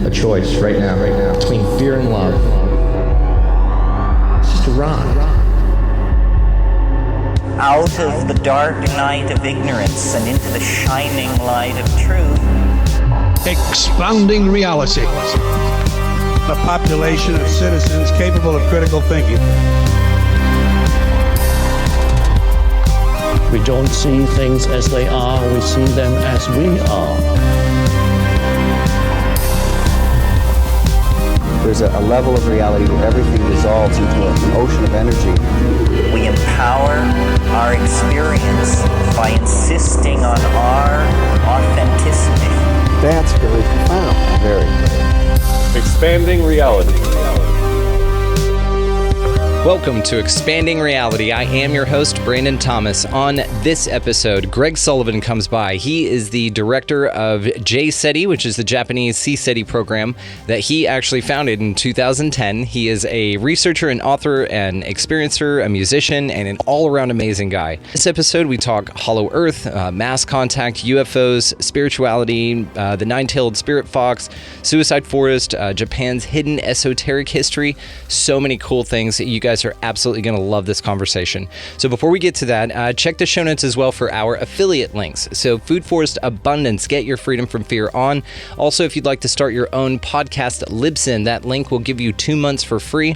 a choice right now, between fear and love. It's just a ride. Out of the dark night of ignorance and into the shining light of truth. Expanding reality. A population of citizens capable of critical thinking. We don't see things as they are, we see them as we are. There's a level of reality where everything dissolves into an ocean of energy. We empower our experience by insisting on our authenticity. That's very profound. Very. Expanding reality. Welcome to Expanding Reality. I am your host, Brandon Thomas. On this episode, Greg Sullivan comes by. He is the director of JCETI, which is the Japanese CSETI program that he actually founded in 2010. He is a researcher, an author, an experiencer, a musician, and an all-around amazing guy. This episode, we talk Hollow Earth, mass contact, UFOs, spirituality, the nine-tailed spirit fox, suicide forest, Japan's hidden esoteric history. So many cool things that you guys are absolutely going to love this conversation. So before we get to that, check the show notes as well for our affiliate links. So Food Forest Abundance, get your freedom from fear on. Also, if you'd like to start your own podcast, Libsyn, that link will give you 2 months for free.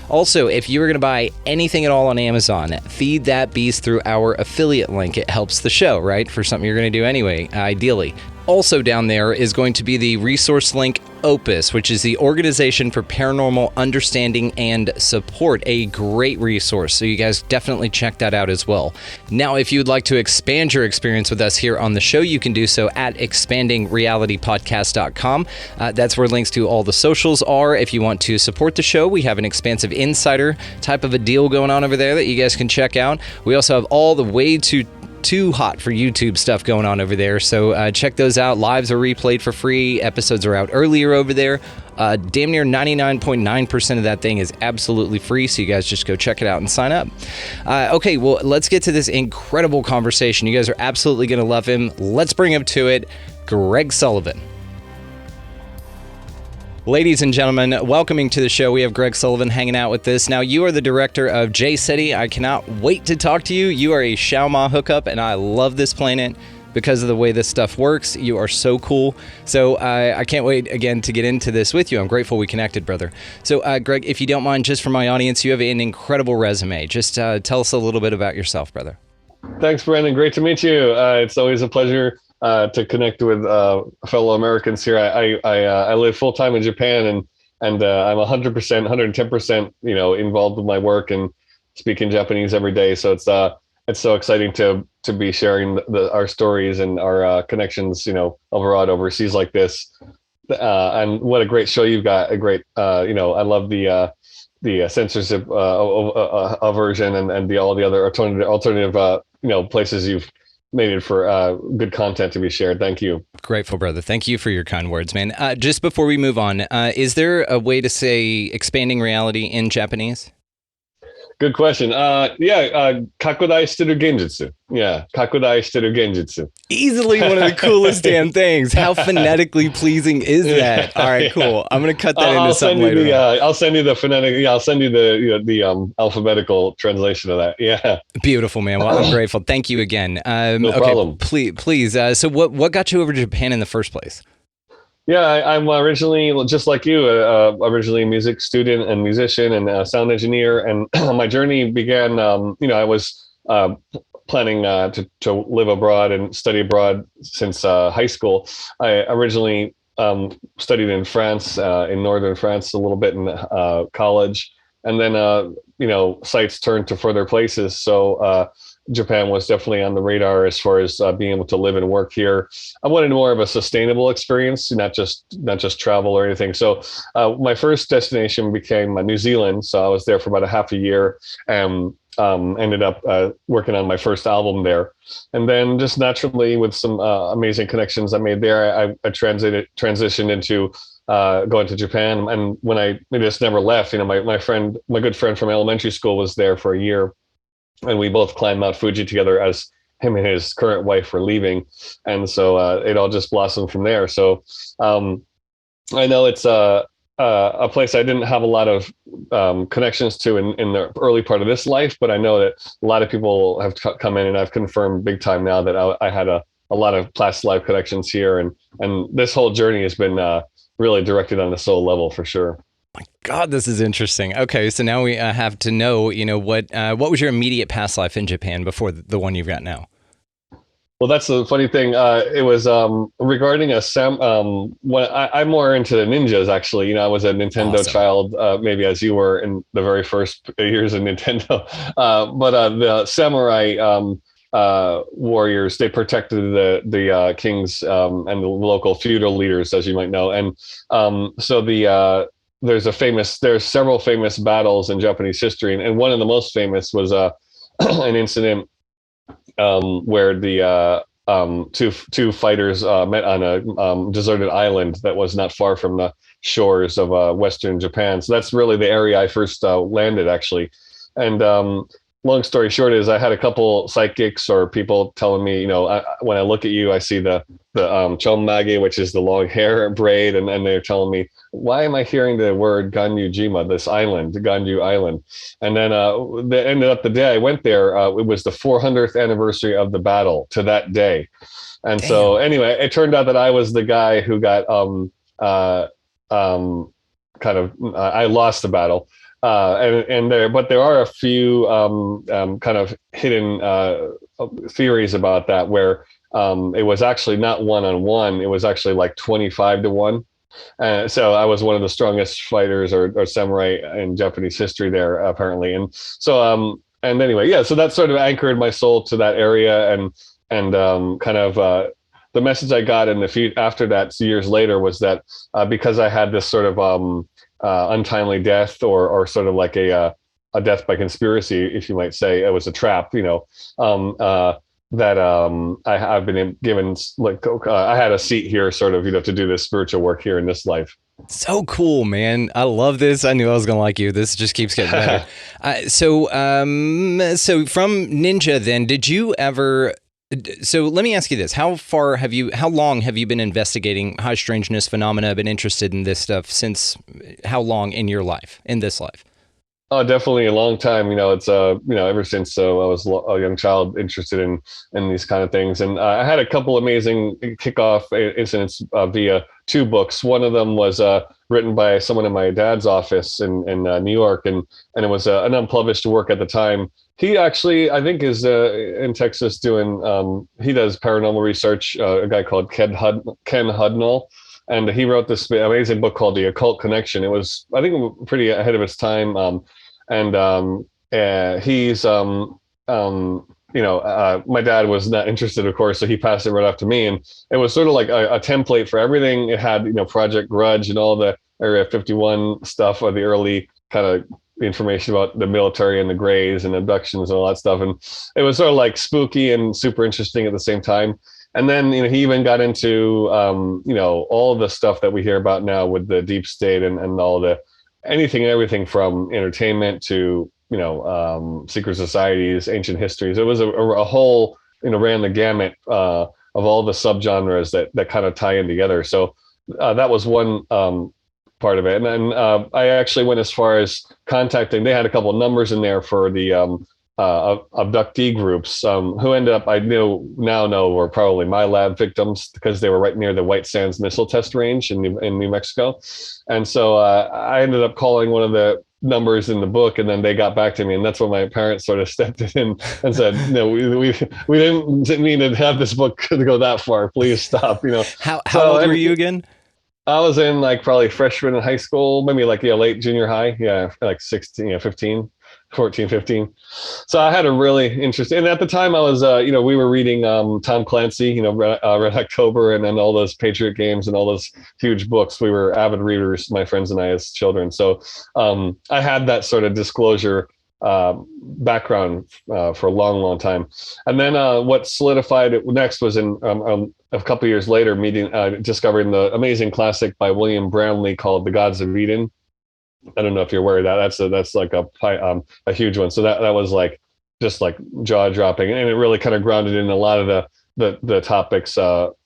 Also, if you were going to buy anything at all on Amazon, feed that beast through our affiliate link. It helps the show, right? For something you're going to do anyway, ideally. Also down there is going to be the resource link Opus, which is the Organization for Paranormal Understanding and Support, a great resource. So you guys definitely check that out as well. Now, if you'd like to expand your experience with us here on the show, you can do so at expandingrealitypodcast.com. That's where links to all the socials are. If you want to support the show, we have an expansive insider type of a deal going on over there that you guys can check out. We also have all the way too hot for YouTube stuff going on over there. So check those out. Lives are replayed for free. Episodes are out earlier over there. Damn near 99.9% of that thing is absolutely free. So you guys just go check it out and sign up. Okay, well, let's get to this incredible conversation. You guys are absolutely going to love him. Let's bring him to it. Greg Sullivan. Ladies and gentlemen, welcoming to the show, we have Greg Sullivan hanging out with us. Now, you are the director of JCETI. I cannot wait to talk to you. You are a Xiaoma hookup, and I love this planet because of the way this stuff works. You are so cool. So I can't wait, again, to get into this with you. I'm grateful we connected, brother. So, Greg, if you don't mind, just for my audience, you have an incredible resume. Just tell us a little bit about yourself, brother. Thanks, Brandon. Great to meet you. It's always a pleasure to connect with fellow Americans here. I live full time in Japan, and I'm 100%, 110%, involved with my work and speaking Japanese every day. So it's so exciting to be sharing our stories and our connections, overseas like this. And what a great show you've got! A great, I love the censorship aversion and all the other alternative places you've made it for good content to be shared. Thank you. Grateful, brother. Thank you for your kind words, man. Just before we move on, is there a way to say expanding reality in Japanese? Good question. Kakudai shiteru genjutsu. Yeah, kakudai shiteru genjutsu. Easily one of the coolest damn things. How phonetically pleasing is that? All right, cool. I'm going to cut that into something later. I'll send you the phonetic. Yeah, I'll send you the alphabetical translation of that. Yeah. Beautiful, man. Well, I'm grateful. Thank you again. No problem. Please. So what got you over to Japan in the first place? Yeah, I'm originally, just like you, originally a music student and musician and sound engineer. And my journey began, I was planning to live abroad and study abroad since high school. I originally studied in France, in northern France, a little bit in college. And then, sights turned to further places. So Japan was definitely on the radar as far as being able to live and work here. I wanted more of a sustainable experience, not just travel or anything. So my first destination became New Zealand. So I was there for about a half a year and ended up working on my first album there. And then just naturally with some amazing connections I made there, I transitioned into going to Japan. And when I just never left, my good friend from elementary school was there for a year. And we both climbed Mount Fuji together as him and his current wife were leaving. And so it all just blossomed from there. So I know it's a place I didn't have a lot of connections to in the early part of this life, but I know that a lot of people have come in, and I've confirmed big time now that I had a lot of past life connections here, and this whole journey has been really directed on the soul level for sure. God, this is interesting. Okay, so now we have to know, what was your immediate past life in Japan before the one you've got now? Well, that's the funny thing. It was regarding when I'm more into the ninjas, actually. I was a Nintendo Awesome. child, maybe as you were in the very first years of Nintendo. But the samurai warriors, they protected the kings and the local feudal leaders, as you might know. And so there's several famous battles in Japanese history, and one of the most famous was an incident where the two fighters met on a deserted island that was not far from the shores of Western Japan. So that's really the area I first landed, actually. And long story short is I had a couple psychics or people telling me, when I look at you, I see the chonmage, which is the long hair braid, and they're telling me, why am I hearing the word Ganyujima, this island, the Ganyu Island? And then they ended up the day I went there, it was the 400th anniversary of the battle to that day. And so anyway, it turned out that I was the guy who got I lost the battle. But there are a few kind of hidden theories about that, where it was actually not 1-on-1; it was actually like 25-1. So I was one of the strongest fighters or samurai in Japanese history there, apparently. And so and anyway, yeah. So that sort of anchored my soul to that area, and kind of the message I got in the few after that years later was that because I had this sort of untimely death, or sort of like a death by conspiracy, if you might say, it was a trap, I've been given, I had a seat here, sort of, to do this spiritual work here in this life. So cool, man. I love this. I knew I was going to like you. This just keeps getting better. So from Ninja, then, did you ever... So let me ask you this. How long have you been investigating high strangeness phenomena, been interested in this stuff since how long in your life, in this life? Oh, definitely a long time. It's ever since I was a young child interested in these kind of things. And I had a couple amazing kickoff incidents via two books. One of them was written by someone in my dad's office in New York, and it was an unpublished work at the time. He actually, I think, is in Texas doing. He does paranormal research. A guy called Ken Hudnall. And he wrote this amazing book called The Occult Connection. It was, I think, pretty ahead of its time. He's, my dad was not interested, of course, so he passed it right off to me. And it was sort of like a template for everything. It had, Project Grudge and all the Area 51 stuff, or the early kind of information about the military and the Greys and abductions and all that stuff. And it was sort of like spooky and super interesting at the same time. And then, he even got into, all the stuff that we hear about now with the deep state and all the anything and everything from entertainment to, secret societies, ancient histories. It was a whole, ran the gamut of all the subgenres that kind of tie in together. So that was one part of it. And then I actually went as far as contacting, they had a couple of numbers in there for the abductee groups who ended up, I now know were probably my lab victims, because they were right near the White Sands missile test range in New Mexico. And so I ended up calling one of the numbers in the book, and then they got back to me, and that's when my parents sort of stepped in and said, no, we didn't mean to have this book to go that far. Please stop. How old were you again? I was in like probably freshman in high school, maybe like late junior high. Yeah, like 16, 15. 14, 15. So I had a really interesting, and at the time I was, we were reading Tom Clancy, Red October, and then all those Patriot games and all those huge books. We were avid readers, my friends and I, as children. So I had that sort of disclosure background for a long, long time. And then what solidified it next was in a couple of years later, discovering the amazing classic by William Brownlee called The Gods of Eden. I don't know if you're aware of that. That's like a huge one. So that was like just like jaw dropping, and it really kind of grounded in a lot of the topics. Put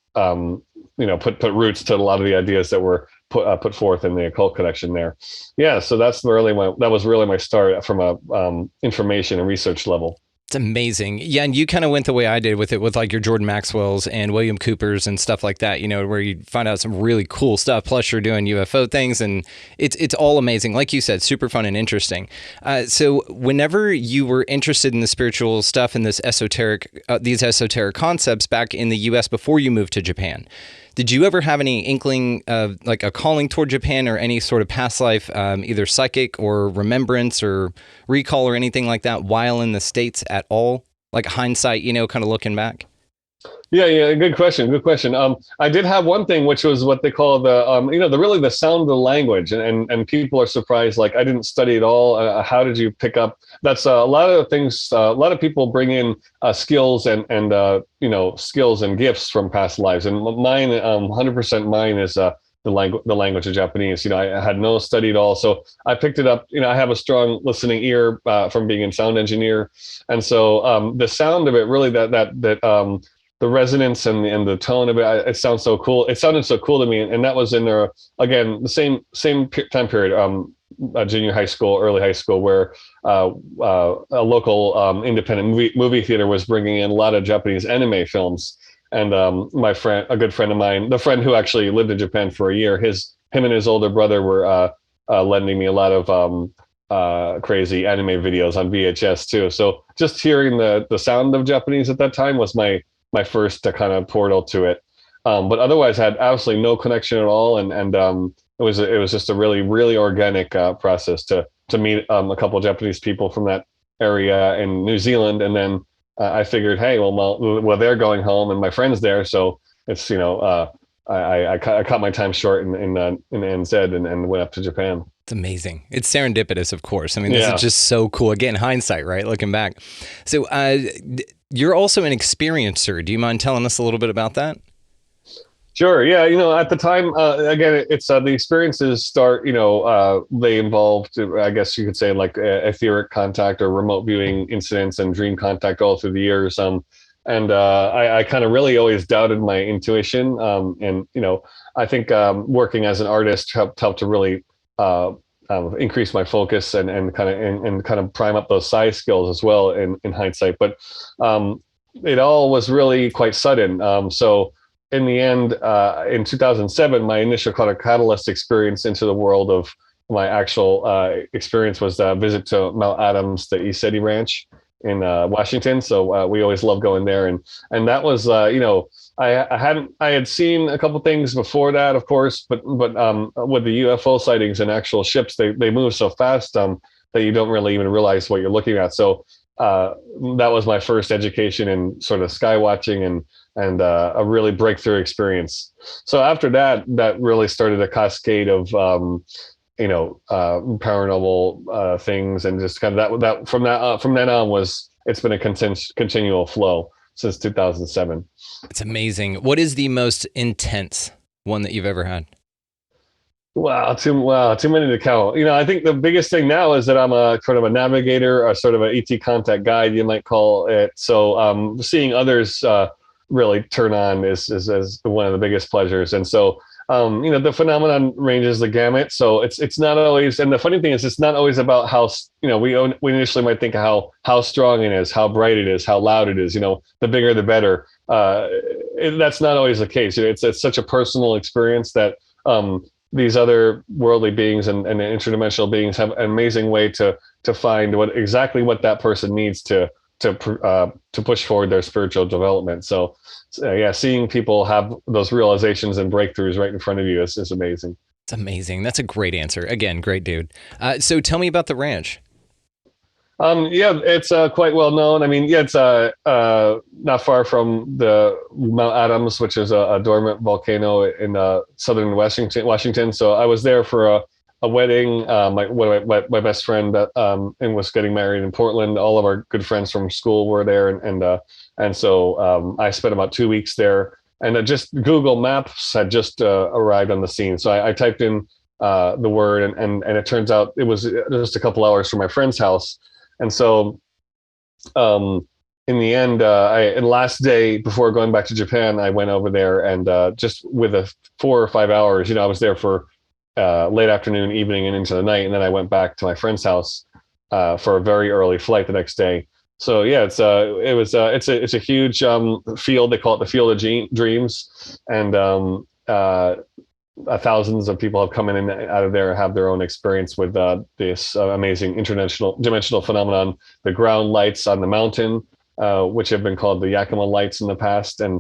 roots to a lot of the ideas that were put forth in the occult connection there. Yeah, so that was really my start from a information and research level. It's amazing. Yeah, and you kind of went the way I did with it, with like your Jordan Maxwell's and William Cooper's and stuff like that, where you find out some really cool stuff. Plus you're doing UFO things, and it's all amazing. Like you said, super fun and interesting. So whenever you were interested in the spiritual stuff and these esoteric concepts back in the US before you moved to Japan, did you ever have any inkling of like a calling toward Japan or any sort of past life, either psychic or remembrance or recall or anything like that while in the States at all? Like hindsight, kind of looking back? Yeah. Good question. I did have one thing, which was what they call the sound of the language, and people are surprised. Like, I didn't study it all. How did you pick up? That's a lot of things. A lot of people bring in skills and skills and gifts from past lives, and mine, 100% mine is the language of Japanese. I had no study at all, so I picked it up. I have a strong listening ear from being a sound engineer, and so the sound of it really the resonance and the tone of it, it sounds so cool. It sounded so cool to me, and that was in there again, the same time period, junior high school, early high school, where a local independent movie theater was bringing in a lot of Japanese anime films. And my friend, a good friend of mine, the friend who actually lived in Japan for a year, him and his older brother were lending me a lot of crazy anime videos on VHS too. So just hearing the sound of Japanese at that time was my first kind of portal to it. But otherwise, I had absolutely no connection at all, and it was just a really, really organic process to meet a couple of Japanese people from that area in New Zealand, and then I figured, hey, well, they're going home, and my friend's there, so it's I cut my time short in NZ and went up to Japan. It's amazing. It's serendipitous, of course. I mean, this is just so cool. Again, hindsight, right? Looking back. So you're also an experiencer. Do you mind telling us a little bit about that? Sure. Yeah. At the time, again, it's the experiences start, they involved, I guess you could say, like etheric contact or remote viewing incidents and dream contact all through the years. And I kind of really always doubted my intuition. And, I think working as an artist helped to really increase my focus and kind of prime up those psi skills as well in hindsight. But it all was really quite sudden. So in the end, in 2007, my initial kind of catalyst experience into the world of my actual experience was a visit to Mount Adams, the ET SPI ranch in Washington. So we always love going there, and that was I had seen a couple things before that, of course, but with the UFO sightings and actual ships, they move so fast that you don't really even realize what you're looking at. So that was my first education in sort of sky watching and a really breakthrough experience. So after that really started a cascade of paranormal things, and just kind of that from then on it's been a continual flow since 2007. It's amazing. What is the most intense one that you've ever had? Wow, too many to count. I think the biggest thing now is that I'm a sort of a navigator, or sort of an ET contact guide, you might call it. So seeing others really turn on is one of the biggest pleasures. And so the phenomenon ranges the gamut. So it's not always, and the funny thing is, it's not always about how, we initially might think of how strong it is, how bright it is, how loud it is, the bigger the better. That's not always the case. It's such a personal experience that these other worldly beings and interdimensional beings have an amazing way to find exactly what that person needs to push forward their spiritual development. So seeing people have those realizations and breakthroughs right in front of you is amazing. It's amazing. That's a great answer. Again, great dude. So tell me about the ranch. It's quite well known. I mean, it's not far from the Mount Adams, which is a dormant volcano in southern Washington. So I was there for a wedding. My best friend and was getting married in Portland. All of our good friends from school were there, and so I spent about 2 weeks there. And just Google Maps had just arrived on the scene. So I typed in the word, and it turns out it was just a couple hours from my friend's house. And so, in the end, and last day before going back to Japan, I went over there, and just with 4 or 5 hours, I was there for late afternoon, evening, and into the night, and then I went back to my friend's house for a very early flight the next day. So yeah, it's a huge field. They call it the field of dreams, and thousands of people have come in and out of there and have their own experience with this amazing dimensional phenomenon. The ground lights on the mountain, which have been called the Yakima lights in the past, and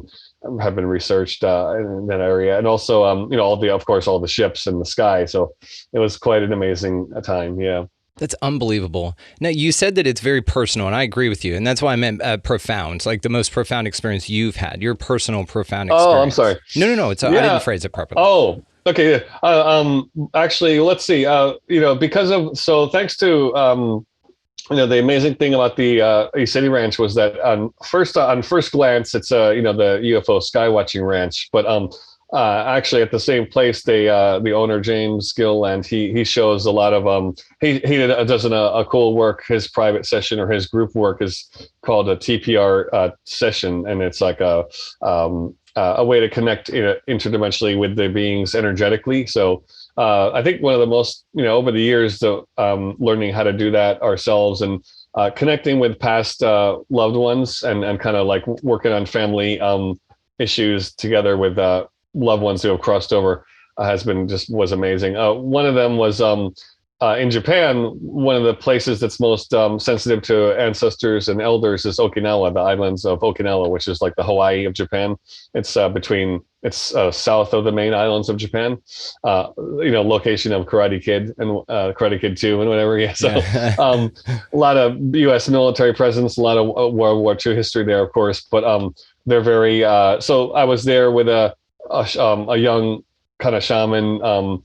have been researched in that area, and also all the ships in the sky. So it was quite an amazing time. Yeah. That's unbelievable. Now, you said that it's very personal, and I agree with you. And that's why I meant profound, like the most profound experience you've had, your personal profound experience. Oh, I'm sorry. No. I didn't phrase it properly. Oh, okay. Actually, let's see. Thanks to, the amazing thing about the ET Ranch was that on first glance, it's, the UFO skywatching ranch. But actually, at the same place, the owner James Gilland, he shows a lot of he does a cool work. His private session or his group work is called a TPR session, and it's like a way to connect interdimensionally with the beings energetically. So I think one of the most over the years, learning how to do that ourselves and connecting with past loved ones and kind of like working on family issues together with loved ones who have crossed over was amazing. One of them was in Japan. One of the places that's most sensitive to ancestors and elders is Okinawa, the islands of Okinawa, which is like the Hawaii of Japan. It's south of the main islands of Japan. Location of Karate Kid and Karate Kid 2 and whatever. Yeah. So a lot of U.S. military presence, a lot of World War II history there, of course. But they're very. So I was there with a young kind of shaman.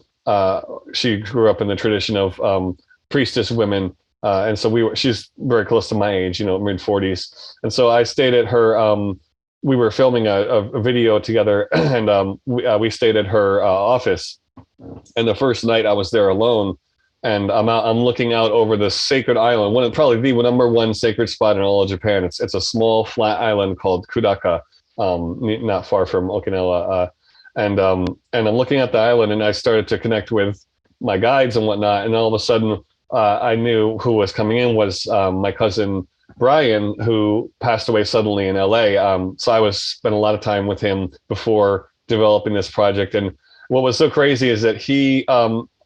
She grew up in the tradition of priestess women, and so she's very close to my age, mid-40s. And so I stayed at her. We were filming a video together, and we stayed at her office. And the first night I was there alone, and I'm looking out over the sacred island, probably the number one sacred spot in all of Japan. It's a small flat island called Kudaka. Not far from Okinawa, and I'm looking at the island, and I started to connect with my guides and whatnot, and all of a sudden, I knew who was coming in was my cousin Brian, who passed away suddenly in LA. So I spent a lot of time with him before developing this project, and what was so crazy is that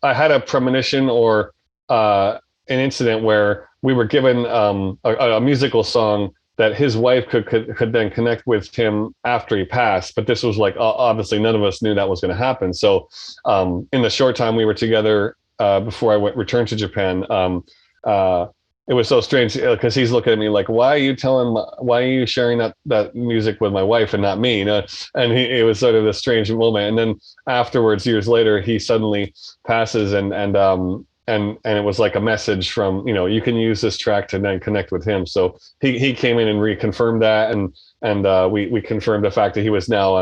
I had a premonition or an incident where we were given a musical song that his wife could then connect with him after he passed. But this was like, obviously none of us knew that was going to happen. So in the short time we were together before I returned to Japan, it was so strange because he's looking at me like, why are you sharing that music with my wife and not me? And it was sort of a strange moment. And then afterwards, years later, he suddenly passes and it was like a message from, you can use this track to then connect with him. So he came in and reconfirmed that. And we confirmed the fact that he was now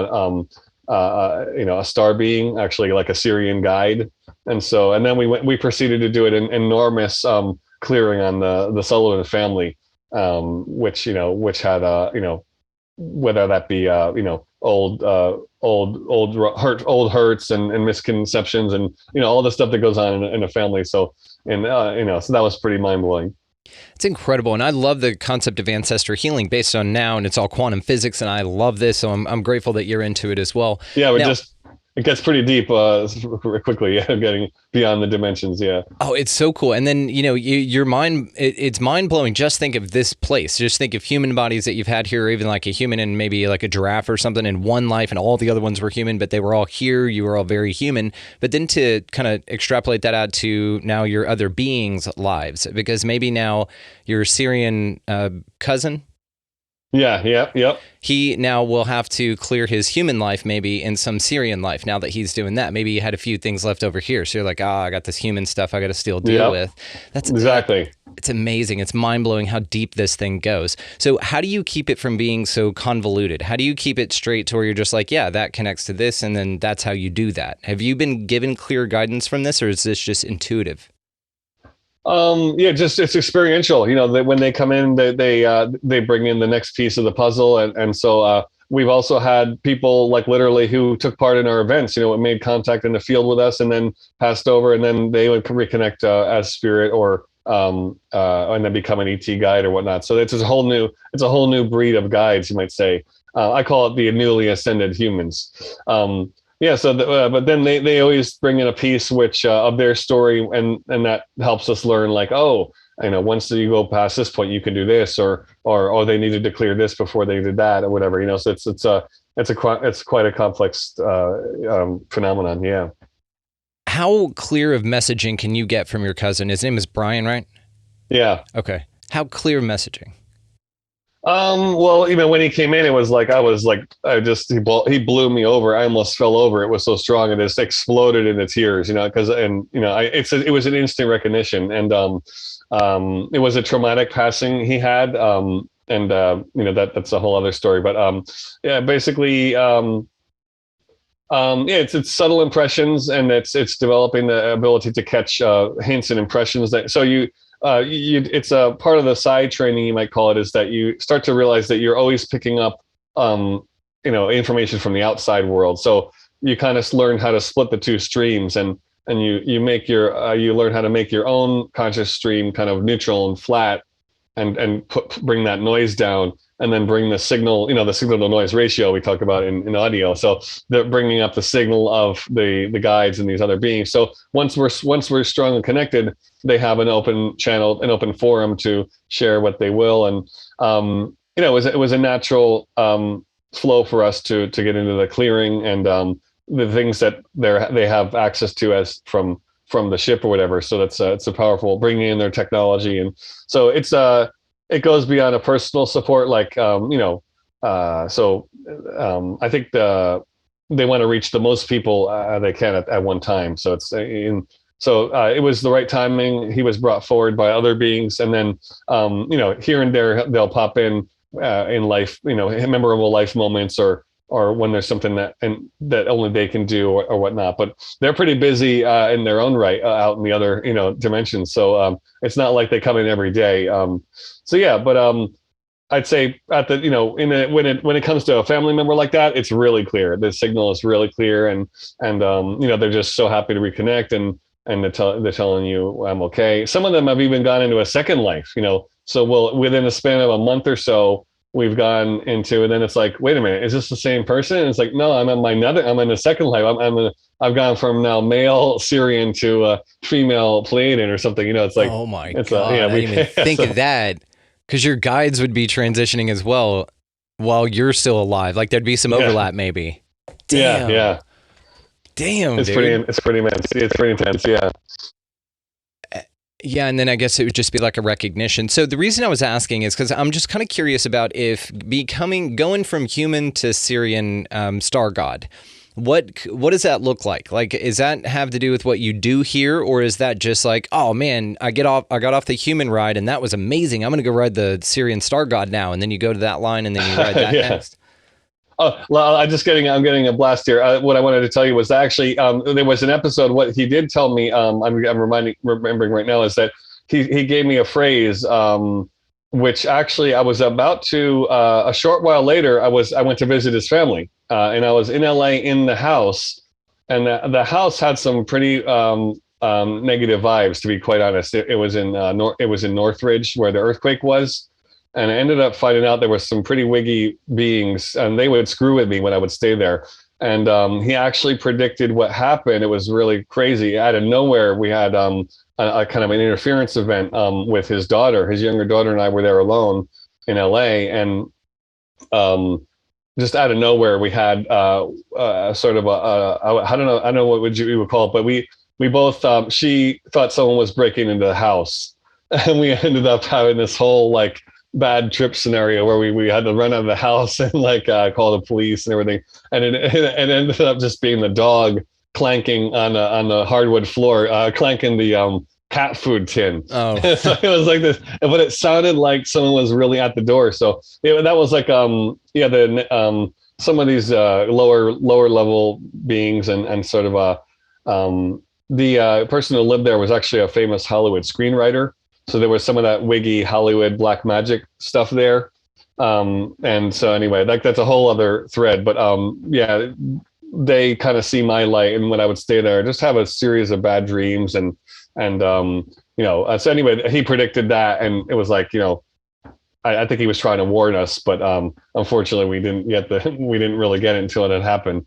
a star being, actually like a Syrian guide. And then we proceeded to do an enormous clearing on the Sullivan family, which had whether that be old hurts and misconceptions and all the stuff that goes on in a family. So so that was pretty mind blowing. It's incredible, and I love the concept of ancestor healing based on now, and it's all quantum physics, and I love this. So I'm grateful that you're into it as well. Yeah, it gets pretty deep quickly, getting beyond the dimensions. Yeah. Oh, it's so cool. And then, your mind, it's mind blowing. Just think of this place. Just think of human bodies that you've had here, or even like a human and maybe like a giraffe or something in one life, and all the other ones were human, but they were all here. You were all very human. But then to kind of extrapolate that out to now your other beings' lives, because maybe now your Syrian cousin. Yeah. He now will have to clear his human life maybe in some Syrian life now that he's doing that. Maybe he had a few things left over here. So you're like, I got this human stuff I got to still deal with. That's exactly. It's amazing. It's mind-blowing how deep this thing goes. So how do you keep it from being so convoluted? How do you keep it straight to where you're just like, yeah, that connects to this, and then that's how you do that? Have you been given clear guidance from this, or is this just intuitive? Just it's experiential. When they come in, they bring in the next piece of the puzzle, and so we've also had people like literally who took part in our events, made contact in the field with us and then passed over, and then they would reconnect as spirit or and then become an ET guide or whatnot. So it's a whole new breed of guides, you might say. I call it the newly ascended humans. But then they always bring in a piece which of their story, and that helps us learn, like, once you go past this point, you can do this, or they needed to clear this before they did that, or whatever. So it's quite a complex phenomenon. Yeah. How clear of messaging can you get from your cousin? His name is Brian, right? Yeah. Okay. How clear messaging? Well, when he came in, it was like, he blew me over. I almost fell over. It was so strong, and just exploded into tears, it was an instant recognition. And, it was a traumatic passing he had. That's a whole other story, but, basically, it's subtle impressions, and it's developing the ability to catch, hints and impressions it's a part of the side training, you might call it, is that you start to realize that you're always picking up, information from the outside world. So you kind of learn how to split the two streams, and you make you learn how to make your own conscious stream kind of neutral and flat, and bring that noise down, and then bring the signal, the signal to noise ratio we talk about in audio. So they're bringing up the signal of the guides and these other beings. So once we're strong and connected, they have an open channel, an open forum to share what they will. And, it was a natural flow for us to get into the clearing and the things that they have access to as from the ship or whatever. So it's a powerful, bringing in their technology. And so it goes beyond a personal support, like, I think they want to reach the most people they can at one time. So it was the right timing. He was brought forward by other beings, and then here and there they'll pop in life, memorable life moments, or when there's something that only they can do or whatnot. But they're pretty busy in their own right out in the other dimensions. So it's not like they come in every day. I'd say at the when it comes to a family member like that, it's really clear. The signal is really clear, and they're just so happy to reconnect, and they're telling you, I'm okay. Some of them have even gone into a second life. So within a span of a month or so, we've gone into, and then it's like, wait a minute, is this the same person? And it's like, no, I'm in a second life. I've gone from now male Syrian to female Pleiadian or something. It's like, oh my God, I didn't even think of that, because your guides would be transitioning as well while you're still alive. Like there'd be some overlap, maybe. Damn. Yeah. Damn, it's dude. pretty immense. It's pretty intense. Yeah. Yeah, and then I guess it would just be like a recognition. So the reason I was asking is because I'm just kind of curious about if going from human to Syrian star god, what does that look like? Like, is that have to do with what you do here, or is that just like, oh man, I got off the human ride and that was amazing, I'm going to go ride the Syrian star god now, and then you go to that line and then you ride that next? Oh, well, I'm getting a blast here. What I wanted to tell you was actually there was an episode. What he did tell me, I'm remembering right now, is that he gave me a phrase, which actually I was about to. A short while later, I went to visit his family, and I was in LA in the house, and the house had some pretty negative vibes, to be quite honest. It was in Northridge, where the earthquake was. And I ended up finding out there were some pretty wiggy beings, and they would screw with me when I would stay there. And he actually predicted what happened. It was really crazy. Out of nowhere, we had a kind of an interference event with his daughter. His younger daughter and I were there alone in LA, and just out of nowhere, we had sort of I don't know what you would call it, but we both she thought someone was breaking into the house, and we ended up having this whole like bad trip scenario where we had to run out of the house and call the police and everything, and it ended up just being the dog clanking on the hardwood floor, clanking the cat food tin. Oh. So it was like this, but it sounded like someone was really at the door. So that was like some of these lower level beings, and sort of the person who lived there was actually a famous Hollywood screenwriter. So there was some of that wiggy Hollywood black magic stuff there. And so anyway, that's a whole other thread. But yeah, they kind of see my light, and when I would stay there, just have a series of bad dreams, and so anyway, he predicted that, and it was like, I think he was trying to warn us, but unfortunately, we didn't really get it until it had happened.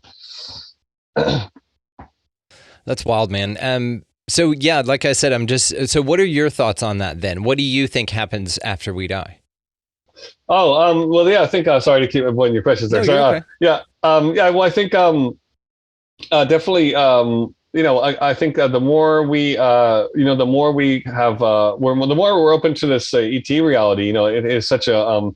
That's wild, man. So yeah, like I said, so what are your thoughts on that then? What do you think happens after we die? Oh, well, yeah, I think, sorry to keep avoiding your questions there. No, Sorry, you're okay. yeah, well, I think, definitely, I think the more we, the more we have, the more we're open to this ET reality, it is such a,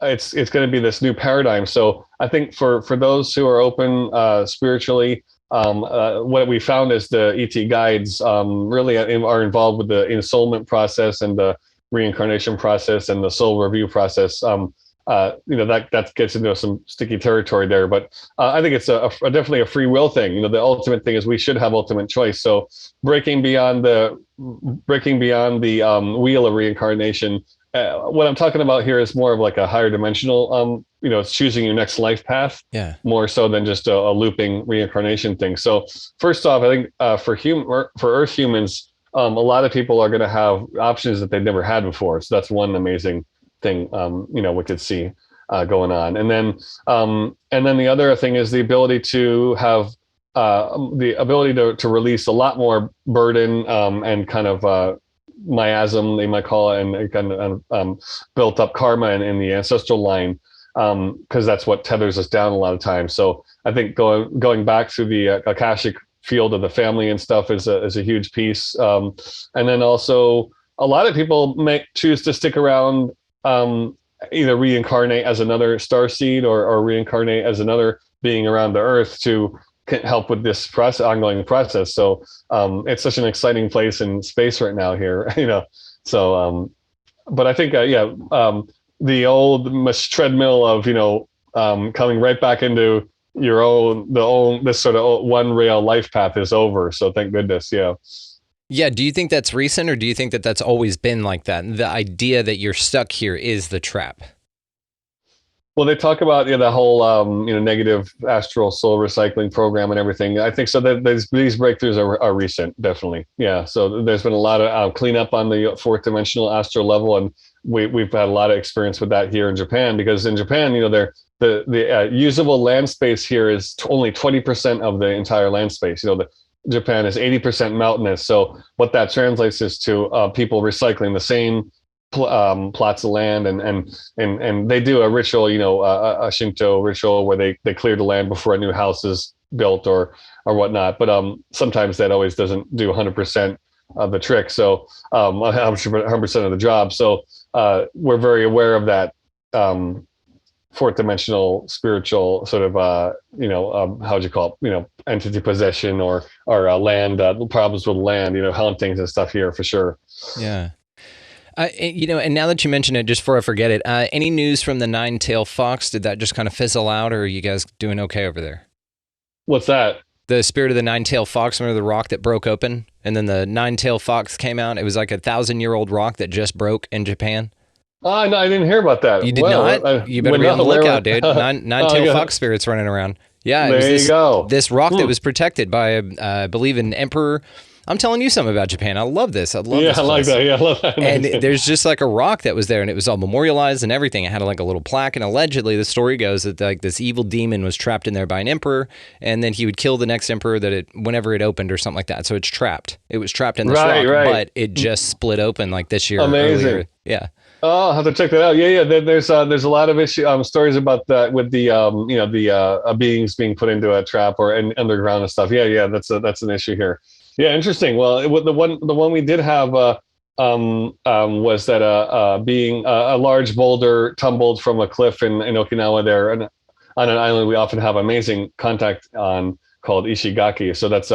it's going to be this new paradigm. So I think for those who are open spiritually, what we found is the ET guides really are involved with the ensoulment process and the reincarnation process and the soul review process. That gets into some sticky territory there, but I think it's definitely a free will thing. The ultimate thing is we should have ultimate choice. So breaking beyond the wheel of reincarnation. What I'm talking about here is more of like a higher dimensional, it's choosing your next life path, more so than just a looping reincarnation thing. So first off, I think for Earth humans, a lot of people are going to have options that they've never had before. So that's one amazing thing, we could see going on. And then the other thing is the ability to have to release a lot more burden and kind of miasm, they might call it, and kind of built up karma in the ancestral line, because that's what tethers us down a lot of times. So I think going back through the Akashic field of the family and stuff is a huge piece. And then also a lot of people choose to stick around, either reincarnate as another starseed or reincarnate as another being around the Earth to help with this ongoing process. So it's such an exciting place in space right now here, So, but I think the old treadmill of coming right back into this sort of one rail life path is over. So thank goodness. Yeah. Yeah. Do you think that's recent, or do you think that that's always been like that? The idea that you're stuck here is the trap. Well, they talk about the whole negative astral soul recycling program and everything. I think so that these breakthroughs are recent, definitely. Yeah. So there's been a lot of cleanup on the fourth dimensional astral level, and we've had a lot of experience with that here in Japan, because in Japan, the usable land space here is only 20% of the entire land space. Japan is 80% mountainous. So what that translates is to people recycling the same plots of land, and they do a ritual, a Shinto ritual where they clear the land before a new house is built or whatnot. But sometimes that always doesn't do 100% of the trick. So 100% of the job. So we're very aware of that fourth dimensional spiritual sort of how would you call it, entity possession or land problems with land, hauntings and stuff here for sure. Yeah. And now that you mention it, just before I forget it, any news from the nine-tailed fox? Did that just kind of fizzle out, or are you guys doing okay over there? What's that? The spirit of the nine-tailed fox, remember the rock that broke open? And then the nine-tailed fox came out. It was like 1,000-year-old rock that just broke in Japan. Oh, no, I didn't hear about that. You did not? You better be on the lookout, dude. Nine-tailed fox spirits running around. Yeah, there you go. This rock that was protected by, I believe, an emperor. I'm telling you something about Japan. I love this. I love this place. I like that. Yeah, I love that. And there's just like a rock that was there, and it was all memorialized and everything. It had like a little plaque, and allegedly the story goes that like this evil demon was trapped in there by an emperor, and then he would kill the next emperor whenever it opened or something like that. So it's trapped. It was trapped in this rock, but it just split open like this year. Amazing. Earlier. Yeah. Oh, I'll have to check that out. Yeah. There's a lot of stories about that with the beings being put into a trap or underground and stuff. Yeah. That's an issue here. Yeah, interesting. Well, the one we did have was that being a large boulder tumbled from a cliff in Okinawa there, and on an island we often have amazing contact on called Ishigaki. So that's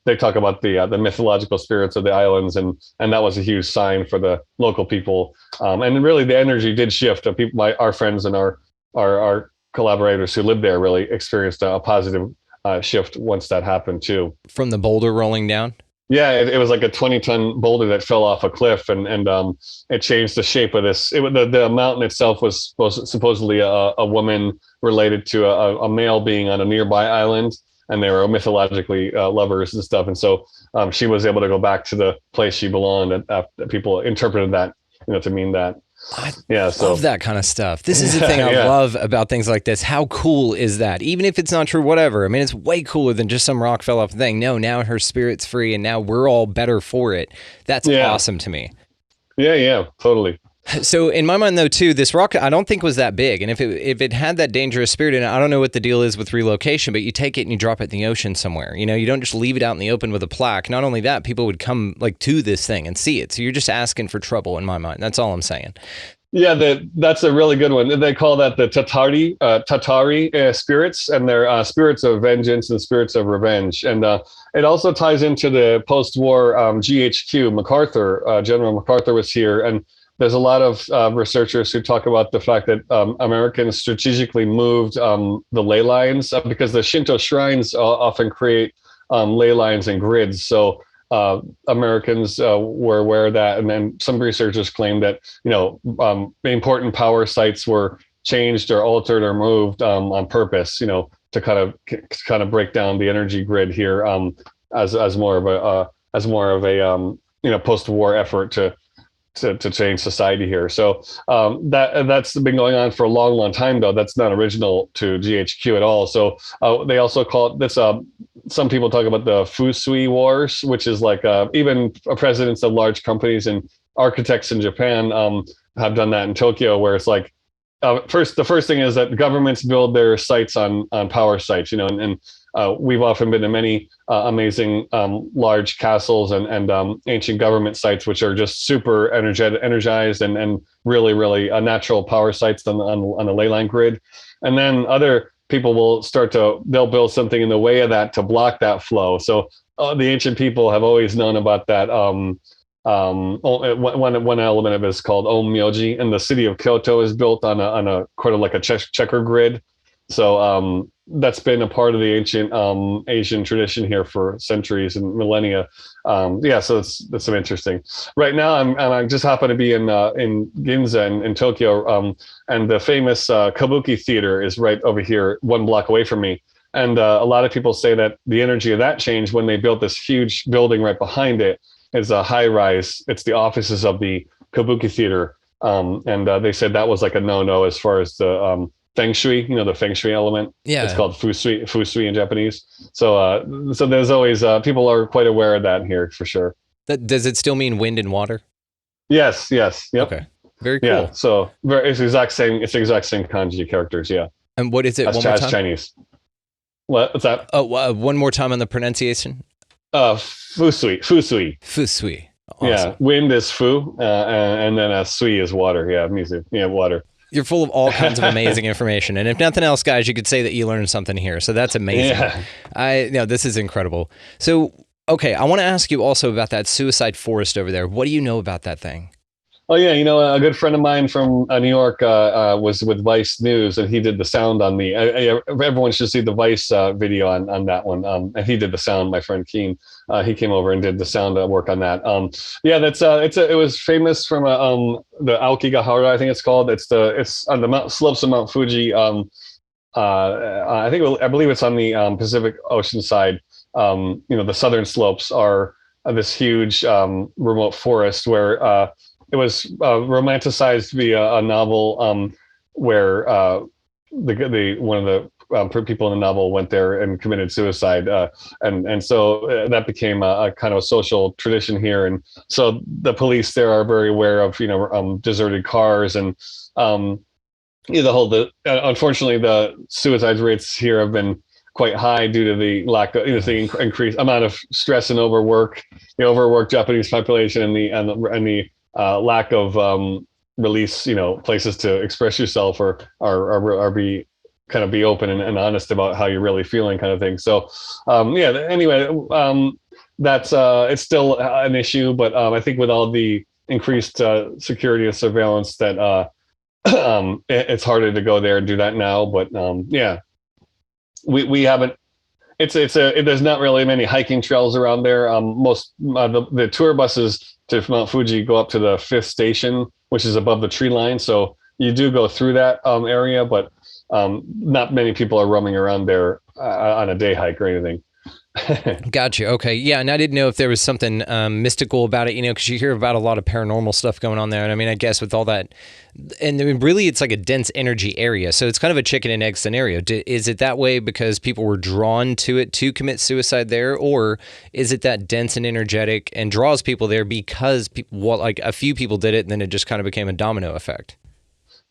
they talk about the mythological spirits of the islands, and that was a huge sign for the local people. And really the energy did shift. Our friends and our collaborators who lived there really experienced a positive shift once that happened too. From the boulder rolling down? Yeah, it was like a 20-ton boulder that fell off a cliff, and it changed the shape of this. The mountain itself was supposedly a woman related to a male being on a nearby island, and they were mythologically lovers and stuff. And so she was able to go back to the place she belonged, and people interpreted that, to mean that. I Yeah, love that kind of stuff. This is the thing I Yeah. love about things like this. How cool is that? Even if it's not true, whatever. I mean, it's way cooler than just some rock fell off thing. No, now her spirit's free, and now we're all better for it. That's Yeah. awesome to me. Yeah, totally. So in my mind, though, too, this rock I don't think was that big, and if it had that dangerous spirit in it, I don't know what the deal is with relocation, but you take it and you drop it in the ocean somewhere. You don't just leave it out in the open with a plaque. Not only that, people would come to this thing and see it. So you're just asking for trouble in my mind. That's all I'm saying. Yeah, that's a really good one. They call that the Tatari spirits, and they're spirits of vengeance and spirits of revenge. And it also ties into the post-war GHQ. General MacArthur was here, and there's a lot of researchers who talk about the fact that Americans strategically moved the ley lines because the Shinto shrines often create ley lines and grids. So Americans were aware of that, and then some researchers claim that important power sites were changed or altered or moved on purpose, to kind of break down the energy grid here as more of a post-war effort to change society here. So that's been going on for a long time, though. That's not original to GHQ at all. So they also call it this. Some people talk about the Fusui Wars, which is like even presidents of large companies and architects in Japan have done that in Tokyo, where it's like the first thing is that governments build their sites on power sites, and we've often been to many amazing large castles and ancient government sites, which are just super energized and really natural power sites on the ley line grid. And then other people will they'll build something in the way of that to block that flow. So the ancient people have always known about that. One element of it is called Onmyoji, and the city of Kyoto is built on a kind of like a checker grid. So that's been a part of the ancient Asian tradition here for centuries and millennia. So that's some interesting. Right now, I just happen to be in Ginza in Tokyo, and the famous Kabuki theater is right over here, 1 block away from me. And a lot of people say that the energy of that changed when they built this huge building right behind it. It's a high rise. It's the offices of the Kabuki theater, and they said that was like a no-no as far as the Feng Shui, the Feng Shui element. Yeah. It's called Fusui in Japanese. So there's always, people are quite aware of that here for sure. Does it still mean wind and water? Yes. Yep. Okay. Very cool. Yeah. So it's the exact same kanji characters. Yeah. And what is it? That's one more time? Chinese. What's that? Oh, one more time on the pronunciation. Fusui. Fusui. Awesome. Yeah. Wind is fu, and then sui is water. Yeah. Music. Yeah. Water. You're full of all kinds of amazing information. And if nothing else, guys, you could say that you learned something here. So that's amazing. Yeah. This is incredible. So, okay, I want to ask you also about that suicide forest over there. What do you know about that thing? Oh, yeah. A good friend of mine from New York was with Vice News, and he did the sound on everyone should see the Vice video on that one. And he did the sound, my friend Keen. He came over and did the sound work on that. It was famous from the Aokigahara, I think it's called. It's on the slopes of Mount Fuji. I believe it's on the Pacific Ocean side. The southern slopes are this huge remote forest where it was romanticized via a novel where one of the people in the novel went there and committed suicide, and so that became a kind of a social tradition here. And so the police there are very aware of deserted cars and unfortunately the suicide rates here have been quite high due to the lack of the increased amount of stress and overwork, the overworked Japanese population and the lack of release, places to express yourself or be kind of be open and honest about how you're really feeling, kind of thing. So, that's it's still an issue, but I think with all the increased security and surveillance, that it's harder to go there and do that now. But we haven't. there's not really many hiking trails around there. Most the tour buses to Mount Fuji go up to the 5th station, which is above the tree line. So you do go through that area, but not many people are roaming around there on a day hike or anything. Gotcha. Okay. Yeah. And I didn't know if there was something mystical about it, because you hear about a lot of paranormal stuff going on there. And I mean, I guess with all that, and I mean, really, it's like a dense energy area. So it's kind of a chicken and egg scenario. Is it that way because people were drawn to it to commit suicide there? Or is it that dense and energetic and draws people there because like a few people did it and then it just kind of became a domino effect?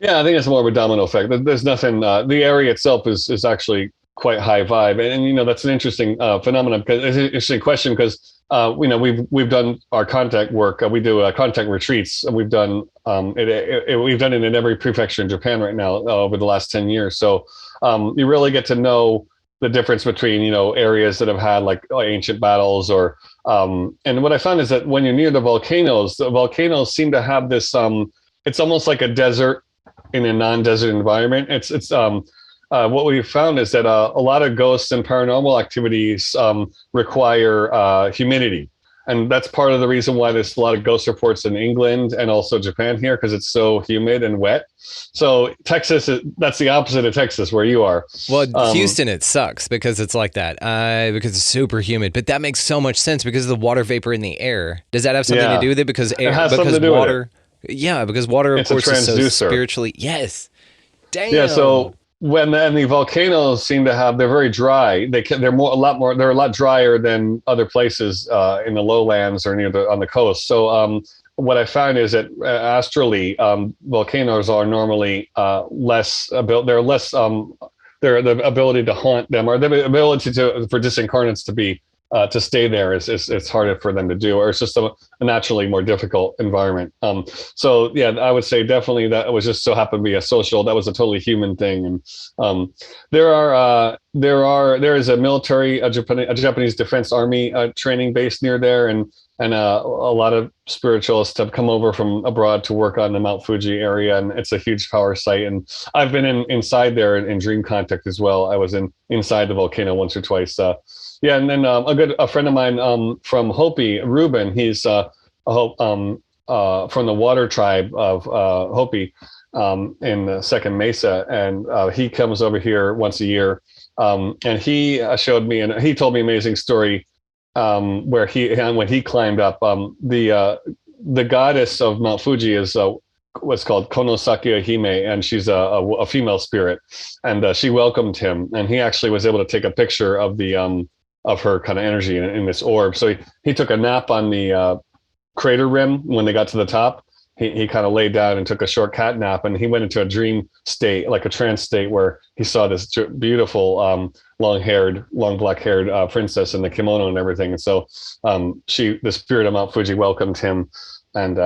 Yeah, I think it's more of a domino effect. There's nothing, the area itself is actually quite high vibe, and that's an interesting phenomenon, because it's an interesting question, because we've done our contact work. We do contact retreats, and we've done we've done it in every prefecture in Japan right now over the last 10 years. So you really get to know the difference between areas that have had like ancient battles, or and what I found is that when you're near the volcanoes seem to have this it's almost like a desert in a non-desert environment. It's what we found is that a lot of ghosts and paranormal activities require humidity. And that's part of the reason why there's a lot of ghost reports in England and also Japan here, because it's so humid and wet. So Texas, that's the opposite of Texas, where you are. Well, Houston, it sucks because it's like that, because it's super humid. But that makes so much sense because of the water vapor in the air. Does that have something to do with it? Because air, it has because something to do water, with it. Yeah, because water, of It's a course, is so transducer. spiritually. Yes. Damn. Yeah. So when the volcanoes seem to have, they're very dry. They're a lot drier than other places in the lowlands or on the coast. So what I found is that astrally, volcanoes are normally less built. They're less. The ability to haunt them, or the ability for disincarnates to be to stay there is harder for them to do, or it's just a naturally more difficult environment. So yeah, I would say definitely that it was just so happened to be that was a totally human thing. And there is a military, a Japanese Defense Army training base near there, and a lot of spiritualists have come over from abroad to work on the Mount Fuji area, and it's a huge power site. And I've been inside there in dream contact as well. I was inside the volcano once or twice. Yeah, and then a friend of mine from Hopi, Ruben, he's from the water tribe of Hopi in the Second Mesa, and he comes over here once a year, and he showed me, and he told me an amazing story where when he climbed up, the goddess of Mount Fuji is what's called Konosaki Hime, and she's a female spirit, and she welcomed him, and he actually was able to take a picture of the of her kind of energy in this orb. So he took a nap on the crater rim when they got to the top. He kind of laid down and took a short cat nap, and he went into a dream state, like a trance state, where he saw this beautiful long black-haired princess in the kimono and everything. And so the spirit of Mount Fuji welcomed him, and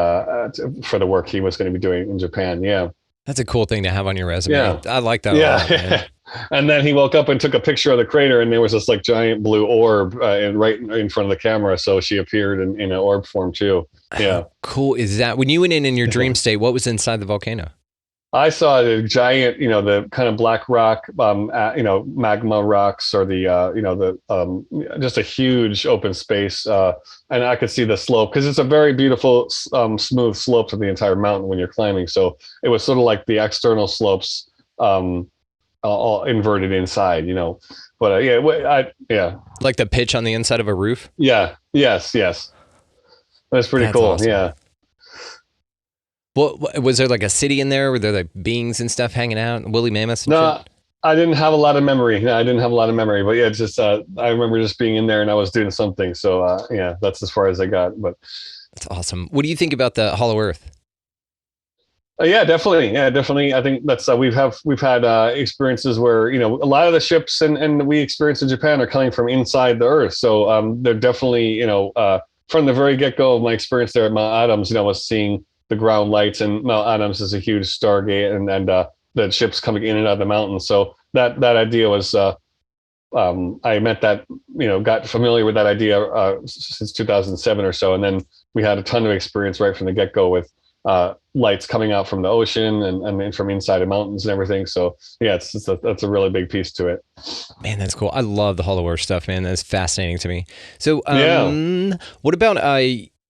for the work he was going to be doing in Japan. Yeah. That's a cool thing to have on your resume. Yeah. I like that a lot, man. And then he woke up and took a picture of the crater, and there was this like giant blue orb right in front of the camera. So she appeared in an orb form too. Yeah. How cool is that? When you went in your dream state, what was inside the volcano? I saw the giant, the kind of black rock, magma rocks, or just a huge open space. And I could see the slope, because it's a very beautiful, smooth slope to the entire mountain when you're climbing. So it was sort of like the external slopes, all inverted inside, but yeah. Like the pitch on the inside of a roof? Yeah. Yes. That's pretty cool. Awesome. Yeah. Well, was there like a city in there? Were there like beings and stuff hanging out? Woolly mammoths and No, shit? I didn't have a lot of memory. No, I didn't have a lot of memory, but yeah, it's just, I remember just being in there and I was doing something. So yeah, that's as far as I got, but. That's awesome. What do you think about the Hollow Earth? Yeah, definitely. Yeah, definitely. I think that's, we've had experiences where, a lot of the ships and we experience in Japan are coming from inside the Earth. So they're definitely, from the very get-go of my experience there at Mount Adams, was seeing the ground lights, and Mount Adams is a huge stargate, and the ships coming in and out of the mountain. So that idea was, I met that, got familiar with that idea since 2007 or so. And then we had a ton of experience right from the get-go with lights coming out from the ocean and from inside of mountains and everything. So yeah, that's a really big piece to it. Man, that's cool. I love the Hollow Earth stuff, man. That's fascinating to me. So, Yeah. what about,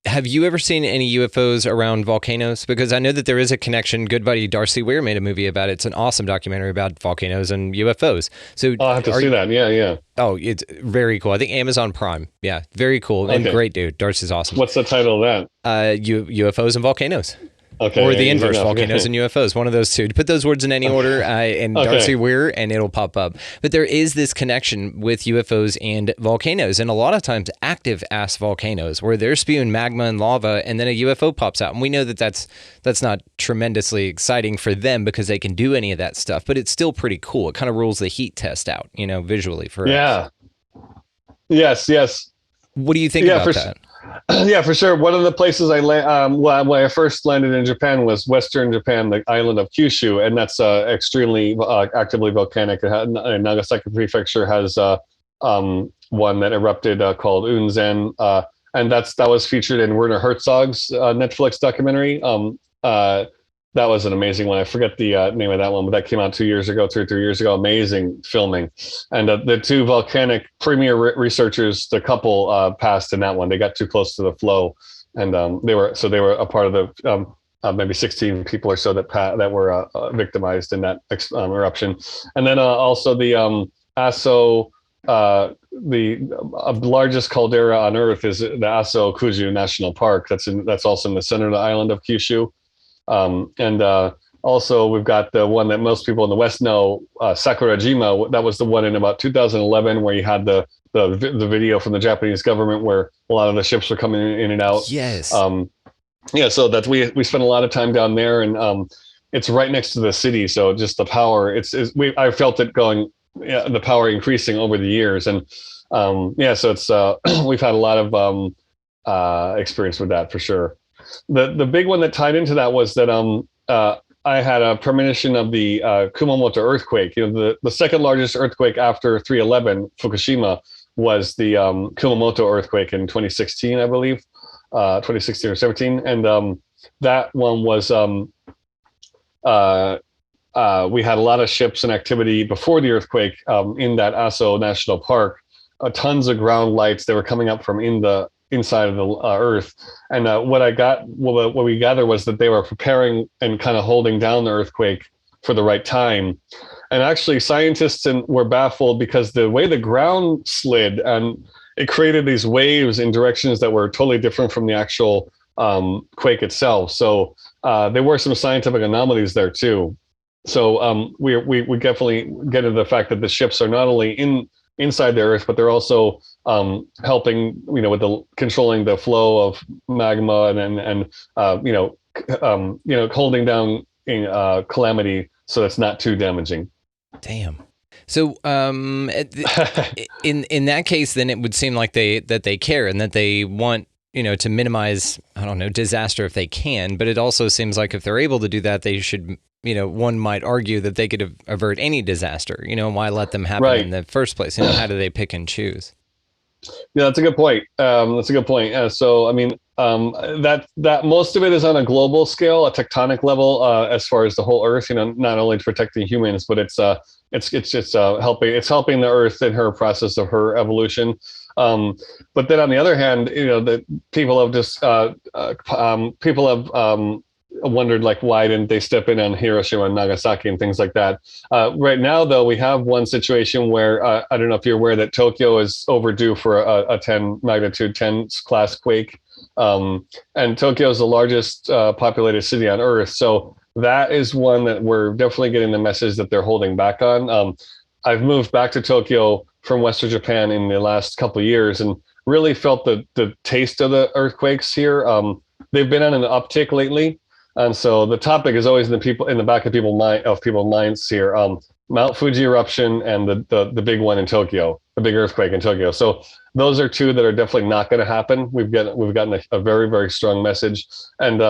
have you ever seen any UFOs around volcanoes? Because I know that there is a connection. Good buddy Darcy Weir made a movie about it. It's an awesome documentary about volcanoes and UFOs. So I'll have to see that. Yeah. Oh, it's very cool. I think Amazon Prime. Yeah, very cool. And Okay. great dude. Darcy's awesome. What's the title of that? UFOs and volcanoes. Okay. Or the yeah, inverse, enough. volcanoes and UFOs, one of those two. Put those words in any order and Okay. Darcy Weir, and it'll pop up. But there is this connection with UFOs and volcanoes, and a lot of times active-ass volcanoes where they're spewing magma and lava, and then a UFO pops out. And we know that that's not tremendously exciting for them because they can do any of that stuff, but it's still pretty cool. It kind of rules the heat test out, visually for us. Yeah. Yes. What do you think about that? Yeah, for sure. One of the places when I first landed in Japan was Western Japan, the island of Kyushu, and that's extremely actively volcanic. Nagasaki Prefecture has one that erupted called Unzen, and that was featured in Werner Herzog's Netflix documentary. That was an amazing one. I forget the name of that one, but that came out 2 years ago, 2 or 3 years ago. Amazing filming. And the two volcanic premier researchers, the couple passed in that one. They got too close to the flow, and they were a part of the maybe 16 people or so that were victimized in that eruption. And then also the Aso. The largest caldera on Earth is the Aso Kuju National Park. That's also in the center of the island of Kyushu. And also we've got the one that most people in the West know, Sakurajima. That was the one in about 2011 where you had the video from the Japanese government where a lot of the ships were coming in and out. Yes. Yeah. So that we spent a lot of time down there, and it's right next to the city. So just the power, I felt it going, the power increasing over the years. And so it's we've had a lot of experience with that for sure. The big one that tied into that was that I had a premonition of the Kumamoto earthquake. The second largest earthquake after 3/11 Fukushima was the Kumamoto earthquake in 2016, I believe, 2016 or 17, and that one was we had a lot of ships and activity before the earthquake in that Aso National Park. Tons of ground lights. They were coming up from inside of the Earth, and what we gathered was that they were preparing and kind of holding down the earthquake for the right time. And actually, scientists were baffled because the way the ground slid, and it created these waves in directions that were totally different from the actual quake itself. So there were some scientific anomalies there too. So we definitely get into the fact that the ships are not only inside the Earth, but they're also helping, with controlling the flow of magma and holding down calamity so it's not too damaging. Damn. So in that case, then it would seem like they care and that they want, to minimize, I don't know, disaster if they can. But it also seems like if they're able to do that, they should, one might argue that they could avert any disaster. Why let them happen in the first place? How do they pick and choose? Yeah, that's a good point. So, I mean, that most of it is on a global scale, a tectonic level, as far as the whole Earth. Not only protecting humans, but it's just helping the Earth in her process of her evolution. But then on the other hand, the people have just wondered, like, why didn't they step in on Hiroshima and Nagasaki and things like that. Right now, though, we have one situation where I don't know if you're aware that Tokyo is overdue for a magnitude 10 class quake. And Tokyo is the largest populated city on Earth. So that is one that we're definitely getting the message that they're holding back on. I've moved back to Tokyo from Western Japan in the last couple of years and really felt the taste of the earthquakes here. They've been on an uptick lately. And so the topic is always in the back of people's minds here. Mount Fuji eruption and the big one in Tokyo, the big earthquake in Tokyo. So those are two that are definitely not going to happen. We've gotten a very, very strong message, and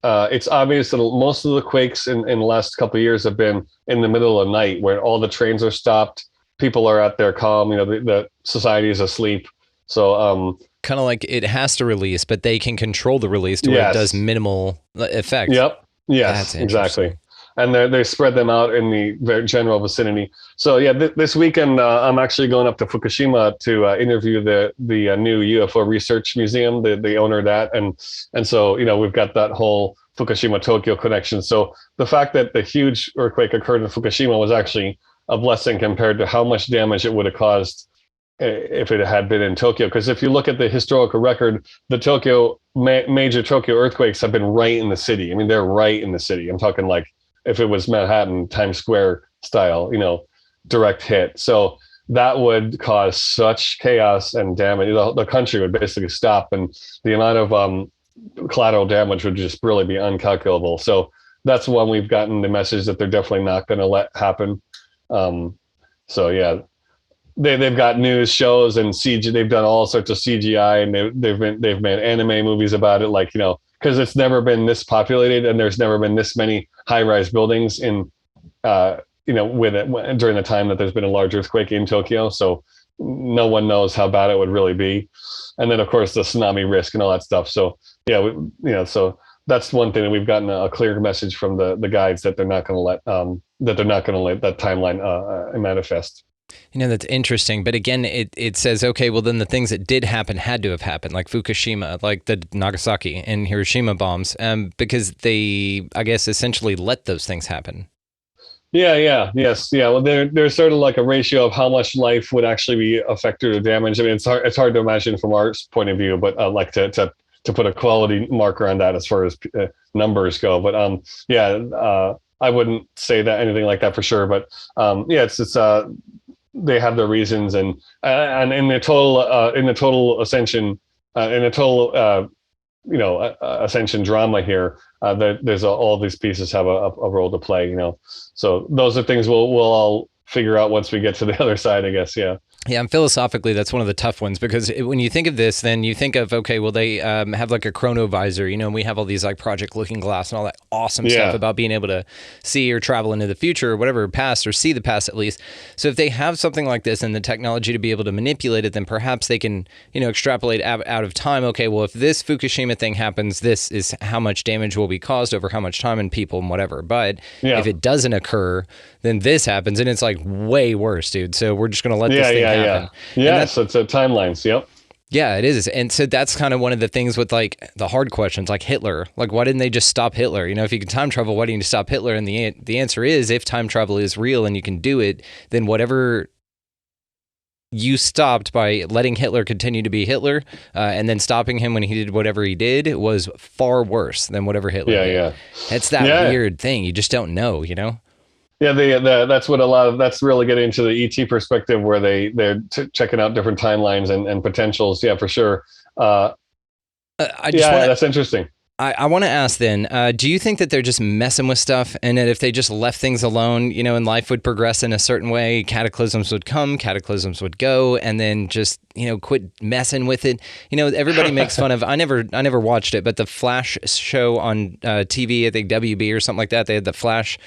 it's obvious that most of the quakes in the last couple of years have been in the middle of the night, where all the trains are stopped, people are at their calm. The society is asleep, So kind of like it has to release, but they can control the release to where it does minimal effect. Yep. Yes, That's exactly. And they spread them out in the very general vicinity. So yeah, this weekend I'm actually going up to Fukushima to interview the new UFO Research Museum, the owner of that, and so we've got that whole Fukushima Tokyo connection. So the fact that the huge earthquake occurred in Fukushima was actually a blessing compared to how much damage it would have caused if it had been in Tokyo. Because if you look at the historical record, the major Tokyo earthquakes have been right in the city. I mean, they're right in the city. I'm talking like if it was Manhattan, Times Square style, direct hit. So that would cause such chaos and damage. The country would basically stop, and the amount of collateral damage would just really be incalculable. So that's one we've gotten the message that they're definitely not going to let happen. So yeah, they've got news shows and CG. They've done all sorts of CGI, and they've made anime movies about it. Like because it's never been this populated, and there's never been this many high-rise buildings in with it during the time that there's been a large earthquake in Tokyo. So no one knows how bad it would really be. And then of course the tsunami risk and all that stuff. So yeah, so that's one thing that we've gotten a clear message from the guides that they're not going to let that timeline manifest. That's interesting. But again, it says, okay, well, then the things that did happen had to have happened, like Fukushima, like the Nagasaki and Hiroshima bombs, because they, I guess, essentially let those things happen. Yeah. Well, there's sort of like a ratio of how much life would actually be affected or damaged. I mean, it's hard to imagine from our point of view, but like to put a quality marker on that as far as numbers go. But I wouldn't say that anything like that for sure. But it's they have their reasons, and in the total ascension, ascension drama here, there's all these pieces have a role to play. So those are things we'll all figure out once we get to the other side, I guess. Yeah, and philosophically, that's one of the tough ones, because when you think of this, then you think of, okay, well, they have like a chronovisor, and we have all these like Project Looking Glass and all that awesome stuff about being able to see or travel into the future or whatever, past, or see the past at least. So if they have something like this and the technology to be able to manipulate it, then perhaps they can, extrapolate out of time. Okay, well, if this Fukushima thing happens, this is how much damage will be caused over how much time and people and whatever. But if it doesn't occur, then this happens, and it's like way worse, dude. So we're just going to let this thing happen. So it's timelines. Yep. Yeah, it is. And so that's kind of one of the things with like the hard questions, like Hitler. Like, why didn't they just stop Hitler? If you can time travel, why didn't you stop Hitler? And the answer is, if time travel is real and you can do it, then whatever you stopped by letting Hitler continue to be Hitler, and then stopping him when he did whatever he did, was far worse than whatever Hitler did. Yeah. It's that weird thing. You just don't know, Yeah, that's that's really getting into the ET perspective, where they're checking out different timelines and potentials. Yeah, for sure. That's interesting. I want to ask then, do you think that they're just messing with stuff, and that if they just left things alone, and life would progress in a certain way, cataclysms would come, cataclysms would go, and then just, quit messing with it? Everybody makes fun of, I never watched it, but the Flash show on TV, I think WB or something like that, they had the Flash.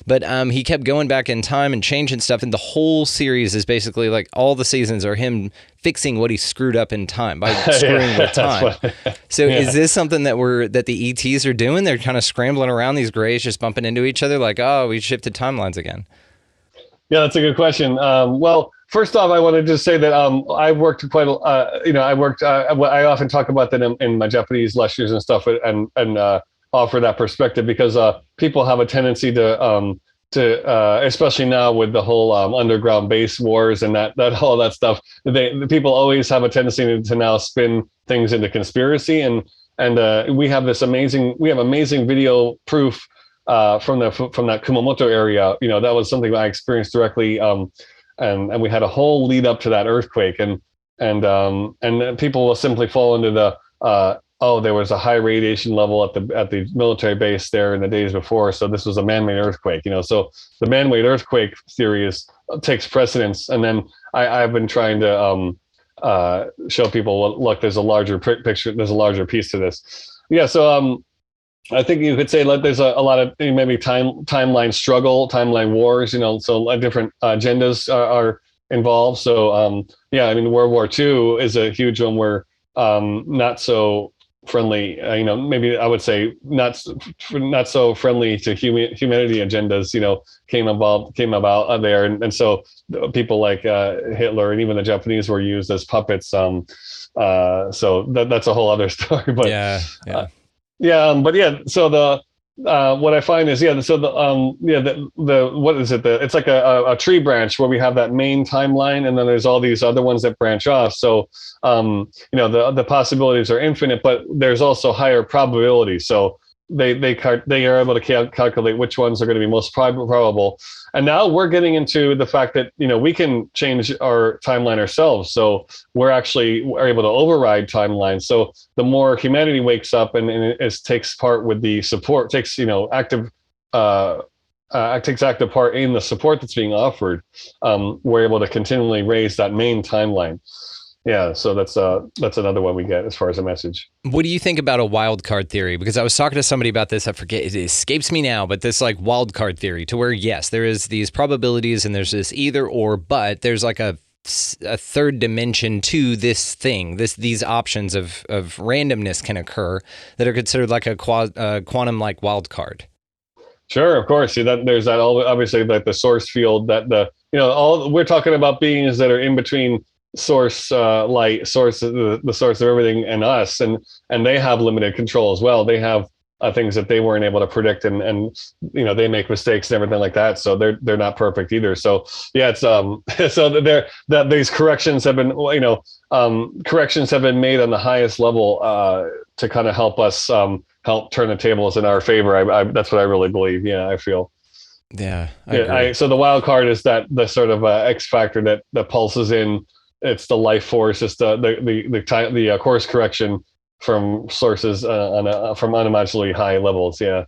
But he kept going back in time and changing stuff, and the whole series is basically like all the seasons are him fixing what he screwed up in time by screwing with time. So is this something that the ETs are doing? They're kind of scrambling around these grays, just bumping into each other, like, oh, we shifted timelines again. Yeah, that's a good question. Well, first off, I wanted to say that I worked quite. I often talk about that in my Japanese lectures and stuff, and offer that perspective, because people have a tendency to especially now with the whole underground base wars and that all that stuff, the people always have a tendency to now spin things into conspiracy, and we have amazing video proof from that Kumamoto area. That was something I experienced directly, and we had a whole lead up to that earthquake, and people will simply fall into the there was a high radiation level at the military base there in the days before, so this was a man-made earthquake. So the man-made earthquake theory takes precedence, and then I've been trying to show people, well, look, there's a larger picture, there's a larger piece to this. Yeah, so I think you could say like there's a lot of maybe timeline struggle, timeline wars. So different agendas are involved. So yeah, I mean, World War II is a huge one where not so friendly, maybe I would say not so friendly to humanity agendas, came about there, and so people like Hitler and even the Japanese were used as puppets. So that's a whole other story. But but yeah. So the what I find is the what is it? It's like a tree branch where we have that main timeline, and then there's all these other ones that branch off. So the possibilities are infinite, but there's also higher probability. So they are able to calculate which ones are going to be most probable. And now we're getting into the fact that we can change our timeline ourselves. So we're able to override timelines. So the more humanity wakes up and takes part with the support, takes active part in the support that's being offered, we're able to continually raise that main timeline. Yeah, so that's another one we get as far as a message. What do you think about a wild card theory? Because I was talking to somebody about this. I forget, it escapes me now, but this like wild card theory, to where yes, there is these probabilities and there's this either or, but there's like a third dimension to this thing. These options of randomness can occur that are considered like a quantum like wild card. Sure, of course. See that there's that obviously like the source field that all we're talking about beings that are in between source light, source the source of everything, and us, and they have limited control as well. They have things that they weren't able to predict, and they make mistakes and everything like that. So they're not perfect either. So yeah, it's so that these corrections have been corrections have been made on the highest level to kind of help us help turn the tables in our favor. That's what I really believe. Yeah, I feel. Yeah. So the wild card is that the sort of X factor that pulses in. It's the life force. It's the course correction from sources from unimaginably high levels. Yeah,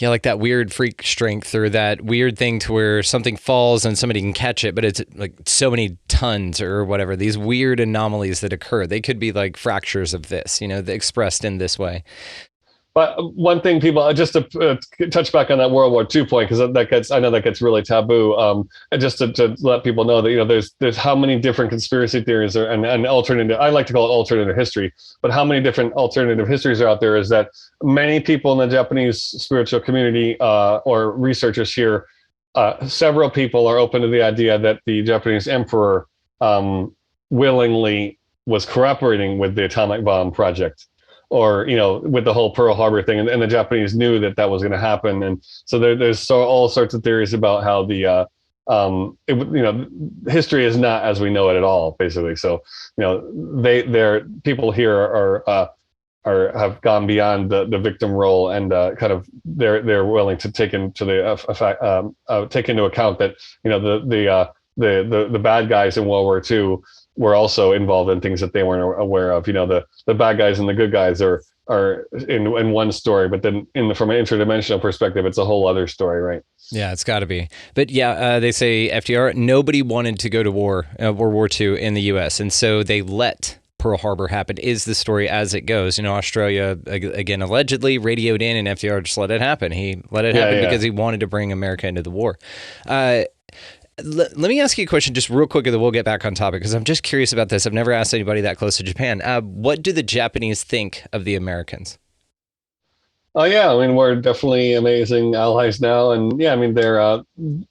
like that weird freak strength, or that weird thing to where something falls and somebody can catch it, but it's like so many tons or whatever. These weird anomalies that occur, they could be like fractures of this, expressed in this way. But one thing, people, just to touch back on that World War II point, because I know that gets really taboo. And just to let people know that there's how many different conspiracy theories and alternative. I like to call it alternative history, but how many different alternative histories are out there? Is that many people in the Japanese spiritual community or researchers here, several people are open to the idea that the Japanese emperor willingly was cooperating with the atomic bomb project. Or with the whole Pearl Harbor thing, and the Japanese knew that was going to happen, and so there's all sorts of theories about how the history is not as we know it at all, basically. So their people here have gone beyond the victim role, and kind of they're willing to take into account that the bad guys in World War II were also involved in things that they weren't aware of. The bad guys and the good guys are in one story, but then from an interdimensional perspective, it's a whole other story, right? Yeah, it's got to be. But yeah, they say FDR, nobody wanted to go to war, World War II in the U.S., and so they let Pearl Harbor happen, is the story as it goes. Australia, again, allegedly radioed in, and FDR just let it happen. He let it happen because he wanted to bring America into the war. Let me ask you a question just real quick, and then we'll get back on topic, because I'm just curious about this. I've never asked anybody that close to Japan. What do the Japanese think of the Americans? Oh yeah, I mean, we're definitely amazing allies now, and yeah, I mean,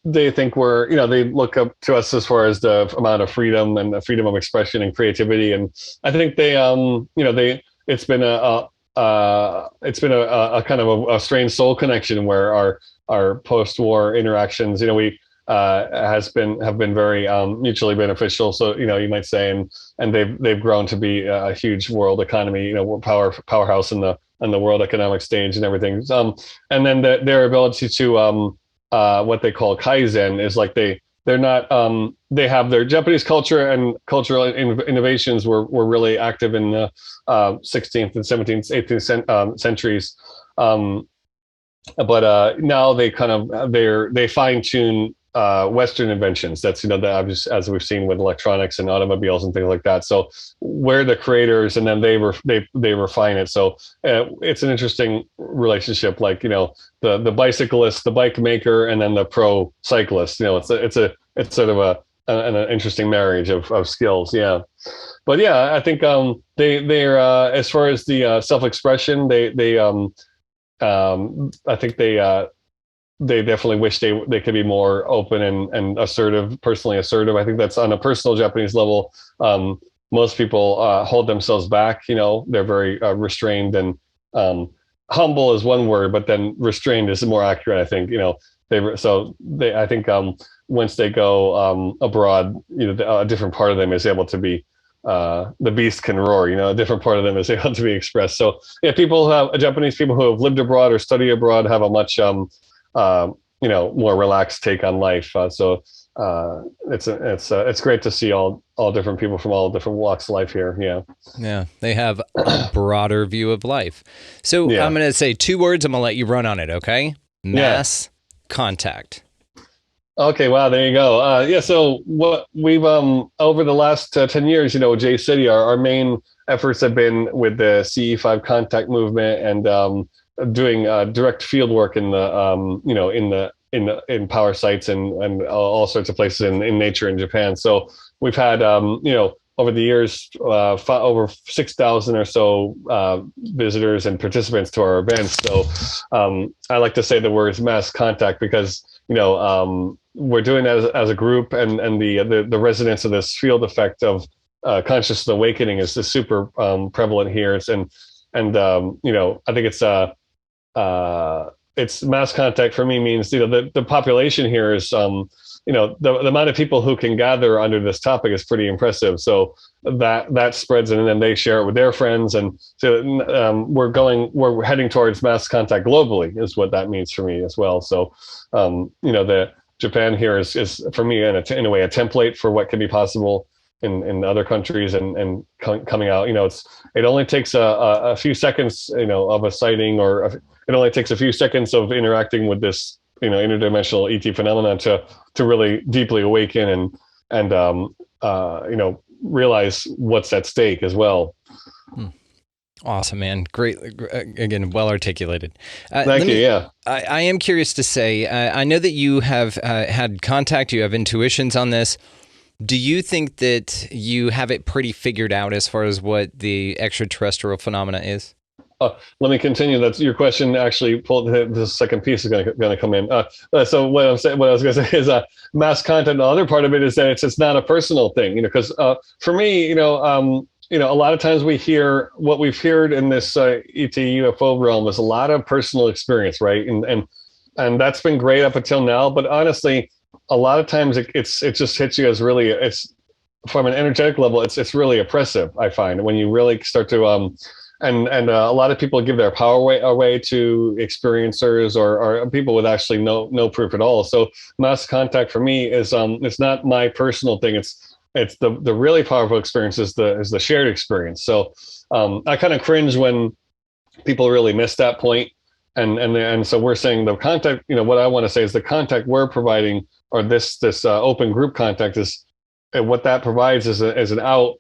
they think we're, they look up to us as far as the amount of freedom and the freedom of expression and creativity, and I think they, it's been a kind of a strange soul connection where our post-war interactions, we have been very mutually beneficial. So you might say, and they've grown to be a huge world economy, powerhouse in the world economic stage and everything. And then their ability to what they call kaizen is like they're not they have their Japanese culture and cultural innovations were really active in the 16th and 17th, 18th centuries. But now they kind of they fine tune Western inventions. That's as we've seen with electronics and automobiles and things like that. So we're the creators, and then they refine it. So it's an interesting relationship, like the bicyclist, the bike maker, and then the pro cyclist. It's sort of an interesting marriage of skills. Yeah. But yeah, I think they're as far as the self-expression, I think they definitely wish they could be more open and assertive, personally assertive. I think that's on a personal Japanese level. Most people hold themselves back. They're very restrained, and humble is one word, but then restrained is more accurate. I think I think once they go abroad, a different part of them is able to be. The beast can roar, a different part of them is able to be expressed. So yeah, Japanese people who have lived abroad or studied abroad have a much more relaxed take on life. It's great to see all different people from all different walks of life here. Yeah, they have a broader view of life. So yeah. I'm going to say 2 words. I'm going to let you run on it. Okay. Mass contact. Okay, wow, there you go. So what we've over the last 10 years, JCETI, our main efforts have been with the CE5 contact movement and doing direct field work in the in power sites and all sorts of places in nature in Japan. So we've had over the years over 6,000 or so visitors and participants to our events. So I like to say the words mass contact because we're doing that as a group, and the resonance of this field effect of conscious awakening is super prevalent here. I think it's mass contact for me means the population here is the amount of people who can gather under this topic is pretty impressive. So that spreads, and then they share it with their friends, and so we're heading towards mass contact globally is what that means for me as well. So the Japan here is for me in a way a template for what can be possible in other countries and coming out. It only takes a few seconds of a sighting, or it only takes a few seconds of interacting with this interdimensional ET phenomenon to really deeply awaken and realize what's at stake as well. Awesome, man. Great. Again, well articulated. Thank you. Yeah. I am curious to say, I know that you have had contact, you have intuitions on this. Do you think that you have it pretty figured out as far as what the extraterrestrial phenomena is? Let me continue. That's your question. Actually, the second piece is going to come in. So what I was going to say is mass contact. The other part of it is that it's not a personal thing, because for me, a lot of times we hear what we've heard in this ET UFO realm is a lot of personal experience, right? And that's been great up until now. But honestly, a lot of times it just hits you as really, it's from an energetic level, it's really oppressive. I find when you really start to and a lot of people give their power away to experiencers or people with actually no proof at all. So mass contact for me is it's not my personal thing. It's the really powerful experience is the shared experience. So I kind of cringe when people really miss that point. And so we're saying the contact, what I want to say is the contact we're providing, or this open group contact, is what that provides is an out.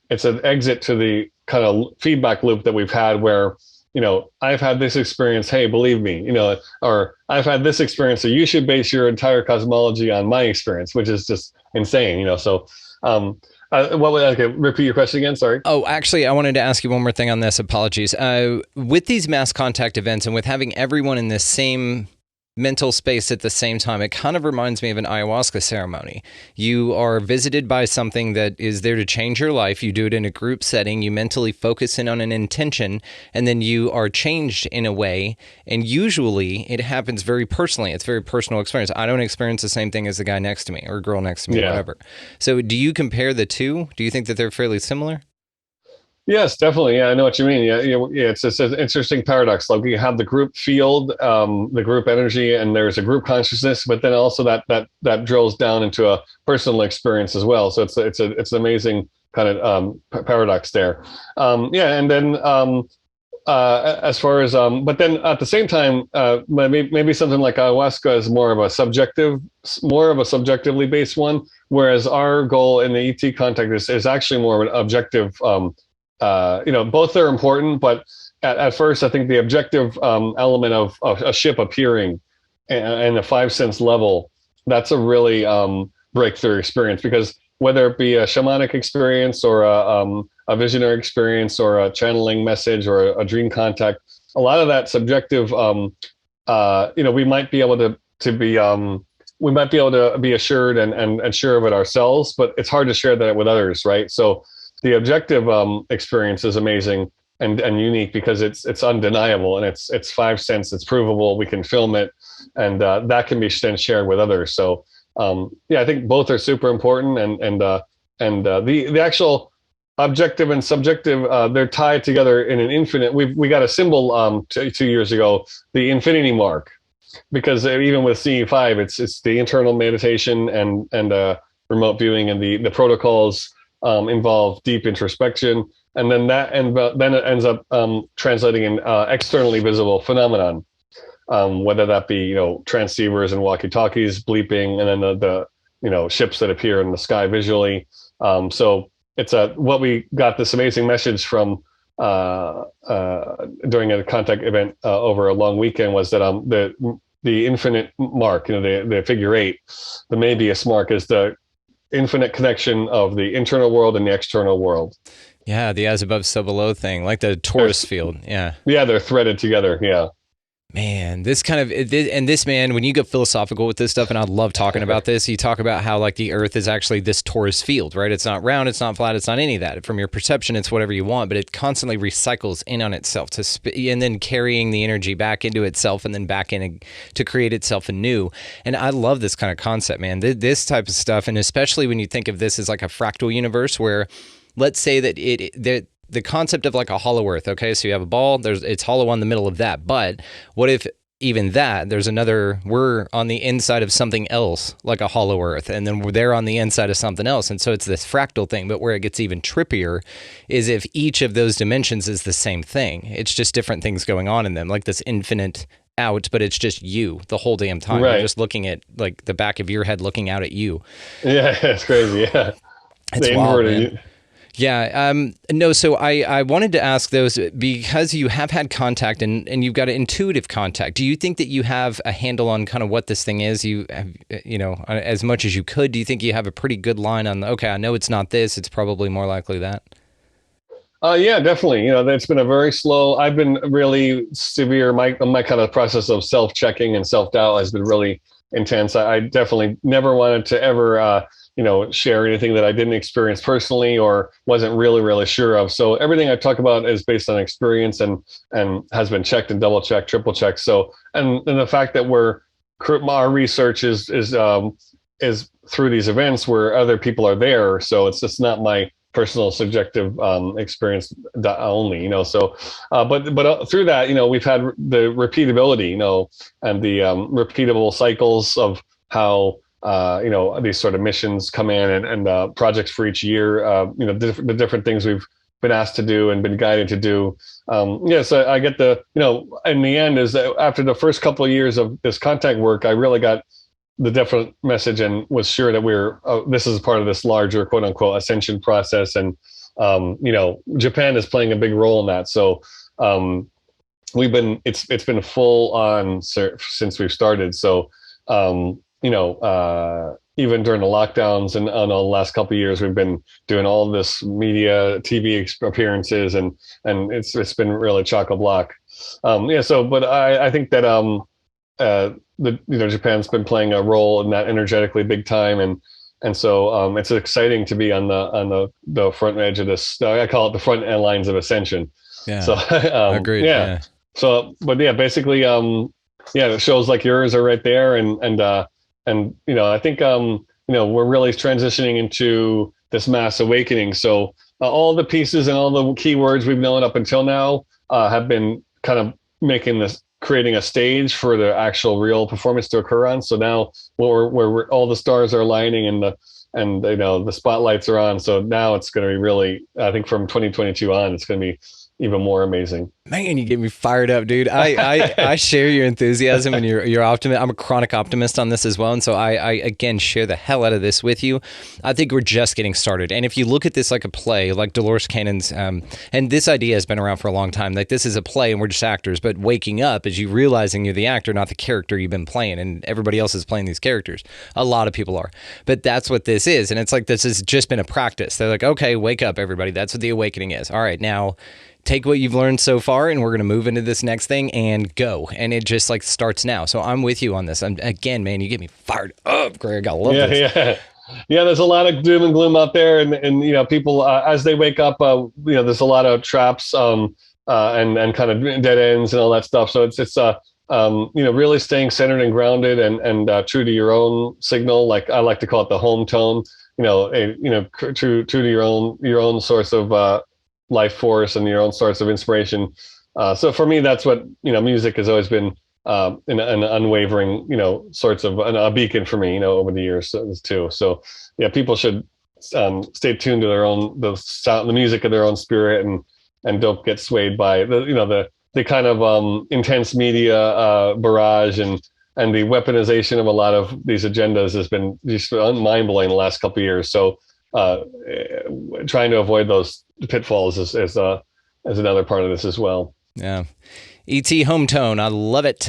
It's an exit to the kind of feedback loop that we've had where, I've had this experience, hey, believe me, or I've had this experience, so you should base your entire cosmology on my experience, which is just insane, So repeat your question again, sorry. Oh, actually, I wanted to ask you one more thing on this. Apologies. With these mass contact events and with having everyone in this same mental space at the same time, it kind of reminds me of an ayahuasca ceremony. You are visited by something that is there to change your life. You do it in a group setting. You mentally focus in on an intention, and then you are changed in a way. And usually it happens very personally. It's very personal experience. I don't experience the same thing as the guy next to me or girl next to me, whatever. So do you compare the two? Do you think that they're fairly similar? Yes, definitely. Yeah, I know what you mean. Yeah. It's an interesting paradox. Like you have the group field, the group energy, and there's a group consciousness, but then also that drills down into a personal experience as well. So it's an amazing kind of paradox there. And then as far as but then at the same time, maybe something like ayahuasca is more of a subjectively based one, whereas our goal in the ET contact is actually more of an objective. Both are important, but at first, I think the objective element of a ship appearing and a 5 sense level, that's a really breakthrough experience, because whether it be a shamanic experience or a visionary experience or a channeling message or a dream contact, a lot of that subjective, we might be able to be assured and sure of it ourselves, but it's hard to share that with others, right? So the objective experience is amazing and unique because it's undeniable, and it's 5 cents, it's provable, we can film it, and that can be then shared with others. So I think both are super important, and the actual objective and subjective, they're tied together in an infinite. We got a symbol 2 years ago, the infinity mark, because even with CE5, it's the internal meditation and remote viewing, and the protocols involve deep introspection, and then it ends up translating in externally visible phenomenon, whether that be transceivers and walkie-talkies bleeping, and then the ships that appear in the sky visually. So it's what we got this amazing message from during a contact event over a long weekend was that the infinite mark, the figure 8, the Mabius mark, is the infinite connection of the internal world and the external world. Yeah, the as above, so below thing, like the torus field. Yeah. Yeah, they're threaded together. Yeah. Man, this man, when you get philosophical with this stuff, and I love talking about this, you talk about how like the earth is actually this torus field, right? It's not round, it's not flat, it's not any of that. From your perception, it's whatever you want, but it constantly recycles in on itself and then carrying the energy back into itself and then back in to create itself anew. And I love this kind of concept, man. This type of stuff, and especially when you think of this as like a fractal universe where, let's say that the concept of like a hollow earth, okay? So you have a ball, it's hollow on the middle of that. But what if even that, we're on the inside of something else, like a hollow earth, and then they're on the inside of something else. And so it's this fractal thing. But where it gets even trippier is if each of those dimensions is the same thing. It's just different things going on in them, like this infinite out, but it's just you the whole damn time. Right. You're just looking at like the back of your head looking out at you. Yeah, it's crazy. Yeah. It's wild, man. Yeah. No, so I wanted to ask those because you have had contact and you've got an intuitive contact. Do you think that you have a handle on kind of what this thing is? You have, as much as you could, do you think you have a pretty good line on, okay, I know it's not this, it's probably more likely that? Yeah, definitely. It's been a very slow, I've been really severe. My kind of process of self-checking and self-doubt has been really intense. I definitely never wanted to ever, share anything that I didn't experience personally or wasn't really, really sure of. So everything I talk about is based on experience and has been checked and double checked, triple checked. So, and the fact that our research is through these events where other people are there. So it's just not my personal subjective experience only, So, but through that, we've had the repeatability, and the repeatable cycles of how these sort of missions come in and projects for each year, the different things we've been asked to do and been guided to do. So I get in the end is that after the first couple of years of this contact work, I really got the definite message and was sure that this is part of this larger quote unquote ascension process. And, Japan is playing a big role in that. So, it's been full on since we've started. So, even during the lockdowns and on the last couple of years, we've been doing all of this media, TV appearances, and it's been really chock-a-block. But I think that Japan's been playing a role in that energetically big time, and so it's exciting to be on the front edge of this. I call it the front end lines of ascension. Yeah. So agreed. Yeah. So, but yeah, basically, shows like yours are right there, and I think we're really transitioning into this mass awakening. So all the pieces and all the keywords we've known up until now have been kind of creating a stage for the actual real performance to occur on. So now where all the stars are aligning and the spotlights are on. So now it's going to be really, I think from 2022 on, it's going to be even more amazing. Man, you get me fired up, dude. I share your enthusiasm and your optimism. I'm a chronic optimist on this as well. And so I again share the hell out of this with you. I think we're just getting started. And if you look at this like a play, like Dolores Cannon's, and this idea has been around for a long time, like this is a play and we're just actors, but waking up is you realizing you're the actor, not the character you've been playing. And everybody else is playing these characters. A lot of people are. But that's what this is. And it's like this has just been a practice. They're like, okay, wake up, everybody. That's what the awakening is. All right, now take what you've learned so far and we're going to move into this next thing and go. And it just like starts now. So I'm with you on this. Again, man, you get me fired up, Greg. I love this. Yeah, there's a lot of doom and gloom out there. And you know, people, as they wake up, you know, there's a lot of traps and kind of dead ends and all that stuff. So it's you know, really staying centered and grounded and true to your own signal. Like I like to call it the home tone, you know, true to your own source of life force and your own source of inspiration. So for me, that's what, you know, music has always been an unwavering, you know, sorts of a beacon for me, you know, over the years too. So yeah, people should stay tuned to their own, the sound, the music of their own spirit and don't get swayed by the kind of intense media barrage and the weaponization of a lot of these agendas has been just mind-blowing the last couple of years. So trying to avoid those pitfalls is another part of this as well. Yeah. ET home tone. I love it.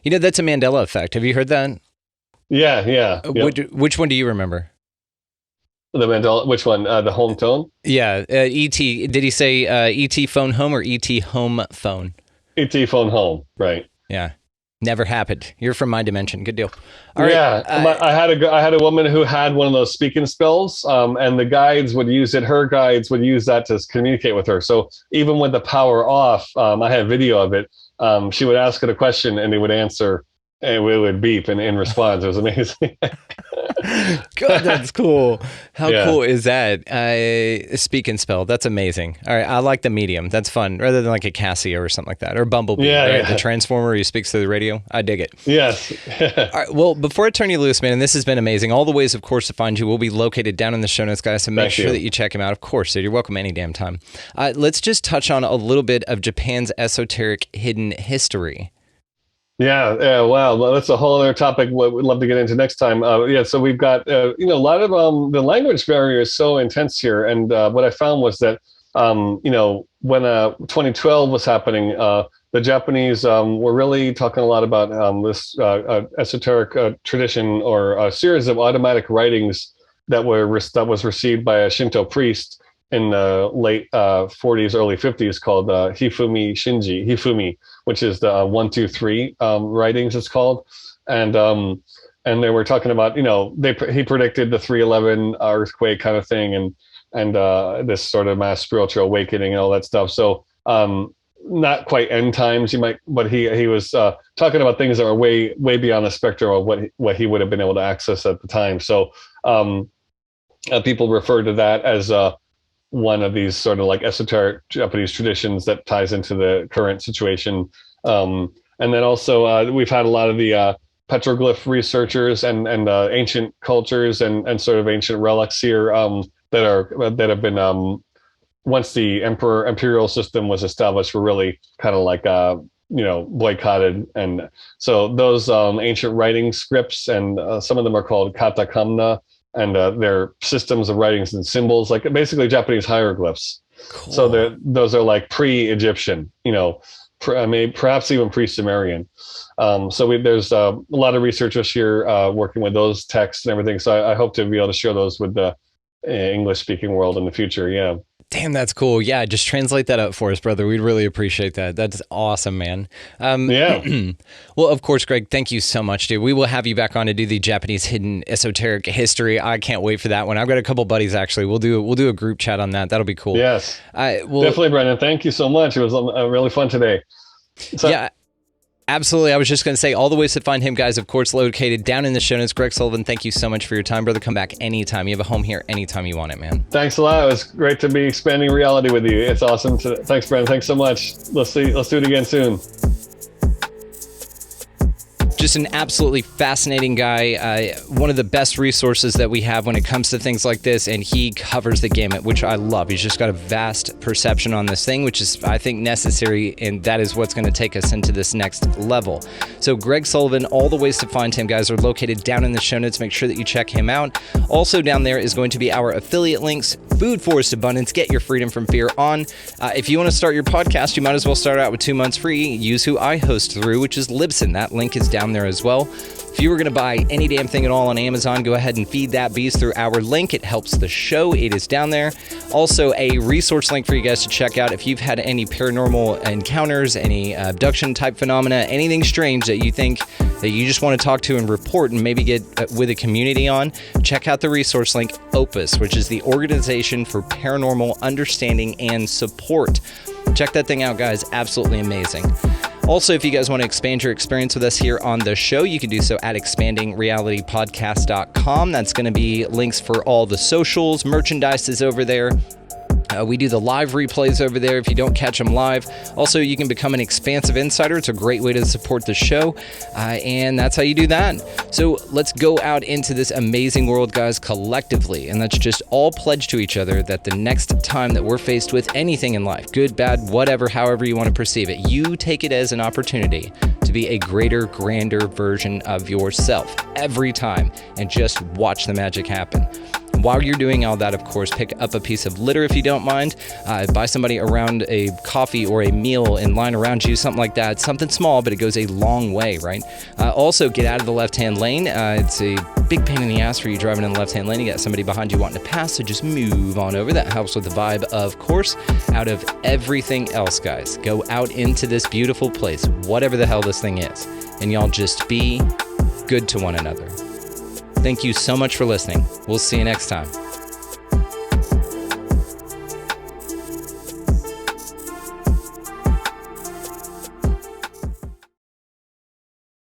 You know, that's a Mandela effect. Have you heard that? Yeah. Yep. Which one do you remember? The Mandela, which one? The home tone? Yeah. ET. Did he say ET phone home or ET home phone? ET phone home. Right. Yeah. Never happened. You're from my dimension. Good deal. All right. I had a woman who had one of those speaking spells, and the guides would use it. Her guides would use that to communicate with her. So even with the power off, I had video of it. She would ask it a question, and they would answer, and it would beep in response. It was amazing. God, that's cool. How cool is that? Speak and spell. That's amazing. All right. I like the medium. That's fun. Rather than like a Casio or something like that. Or Bumblebee. Right? The Transformer who speaks through the radio. I dig it. Yes. All right. Well, before I turn you loose, man, and this has been amazing. All the ways, of course, to find you will be located down in the show notes, guys. So make sure that you check them out. Of course, dude. You're welcome any damn time. Let's just touch on a little bit of Japan's esoteric hidden history. Yeah. Wow. Well, that's a whole other topic we'd love to get into next time. So we've got, a lot of the language barrier is so intense here. And what I found was that, when 2012 was happening, the Japanese were really talking a lot about this esoteric tradition or a series of automatic writings that was received by a Shinto priest in the late 40s, early 50s called Hifumi Shinji, Hifumi, which is the 1, 2, 3 writings it's called. And they were talking about, he predicted the 3/11 earthquake kind of thing and this sort of mass spiritual awakening and all that stuff. So not quite end times, but he was talking about things that were way beyond the spectrum of what he would have been able to access at the time. So people refer to that as one of these sort of like esoteric Japanese traditions that ties into the current situation. And then also we've had a lot of the petroglyph researchers and ancient cultures and sort of ancient relics here that have been once the imperial system was established, were really kind of like boycotted. And so those ancient writing scripts and some of them are called katakana, and they're systems of writings and symbols, like basically Japanese hieroglyphs. Cool. So those are like pre-Egyptian, perhaps even pre-Sumerian. So there's a lot of researchers here working with those texts and everything. So I hope to be able to share those with the English-speaking world in the future. Yeah. Damn, that's cool. Yeah, just translate that up for us, brother. We'd really appreciate that. That's awesome, man. Yeah. Well, of course, Greg, thank you so much, dude. We will have you back on to do the Japanese hidden esoteric history. I can't wait for that one. I've got a couple buddies, actually. We'll do a group chat on that. That'll be cool. Yes. Definitely, Brendan. Thank you so much. It was really fun today. Yeah. Absolutely. I was just going to say all the ways to find him, guys, of course, located down in the show notes. Greg Sullivan, thank you so much for your time, brother. Come back anytime. You have a home here anytime you want it, man. Thanks a lot. It was great to be expanding reality with you. It's awesome. Thanks, Brandon. Thanks so much. Let's do it again soon. Just an absolutely fascinating guy. One of the best resources that we have when it comes to things like this, and he covers the gamut, which I love. He's just got a vast perception on this thing, which is, I think, necessary, and that is what's going to take us into this next level. So Greg Sullivan, all the ways to find him, guys, are located down in the show notes. Make sure that you check him out. Also down there is going to be our affiliate links, Food Forest Abundance, Get Your Freedom from Fear on. If you want to start your podcast, you might as well start out with 2 months free. Use who I host through, which is Libsyn. That link is down there as well. If you were going to buy any damn thing at all on Amazon, go ahead and feed that beast through our link. It helps the show. It is down there. Also, a resource link for you guys to check out if you've had any paranormal encounters, any abduction type phenomena, anything strange that you think that you just want to talk to and report and maybe get with a community on, check out the resource link, Opus, which is the Organization for Paranormal Understanding and Support. Check that thing out, guys. Absolutely amazing. Also, if you guys want to expand your experience with us here on the show, you can do so at expandingrealitypodcast.com. That's going to be links for all the socials. Merchandise is over there. We do the live replays over there if you don't catch them live. Also, you can become an expansive insider. It's a great way to support the show, and that's how you do that. So let's go out into this amazing world, guys, collectively, and let's just all pledge to each other that the next time that we're faced with anything in life, good, bad, whatever, however you want to perceive it, you take it as an opportunity to be a greater, grander version of yourself every time, and just watch the magic happen. While you're doing all that, of course, pick up a piece of litter if you don't mind. Buy somebody around a coffee or a meal in line around you, something like that. Something small, but it goes a long way, right? Also, get out of the left-hand lane. It's a big pain in the ass for you driving in the left-hand lane. You got somebody behind you wanting to pass, so just move on over. That helps with the vibe, of course. Out of everything else, guys, go out into this beautiful place, whatever the hell this thing is, and y'all just be good to one another. Thank you so much for listening. We'll see you next time.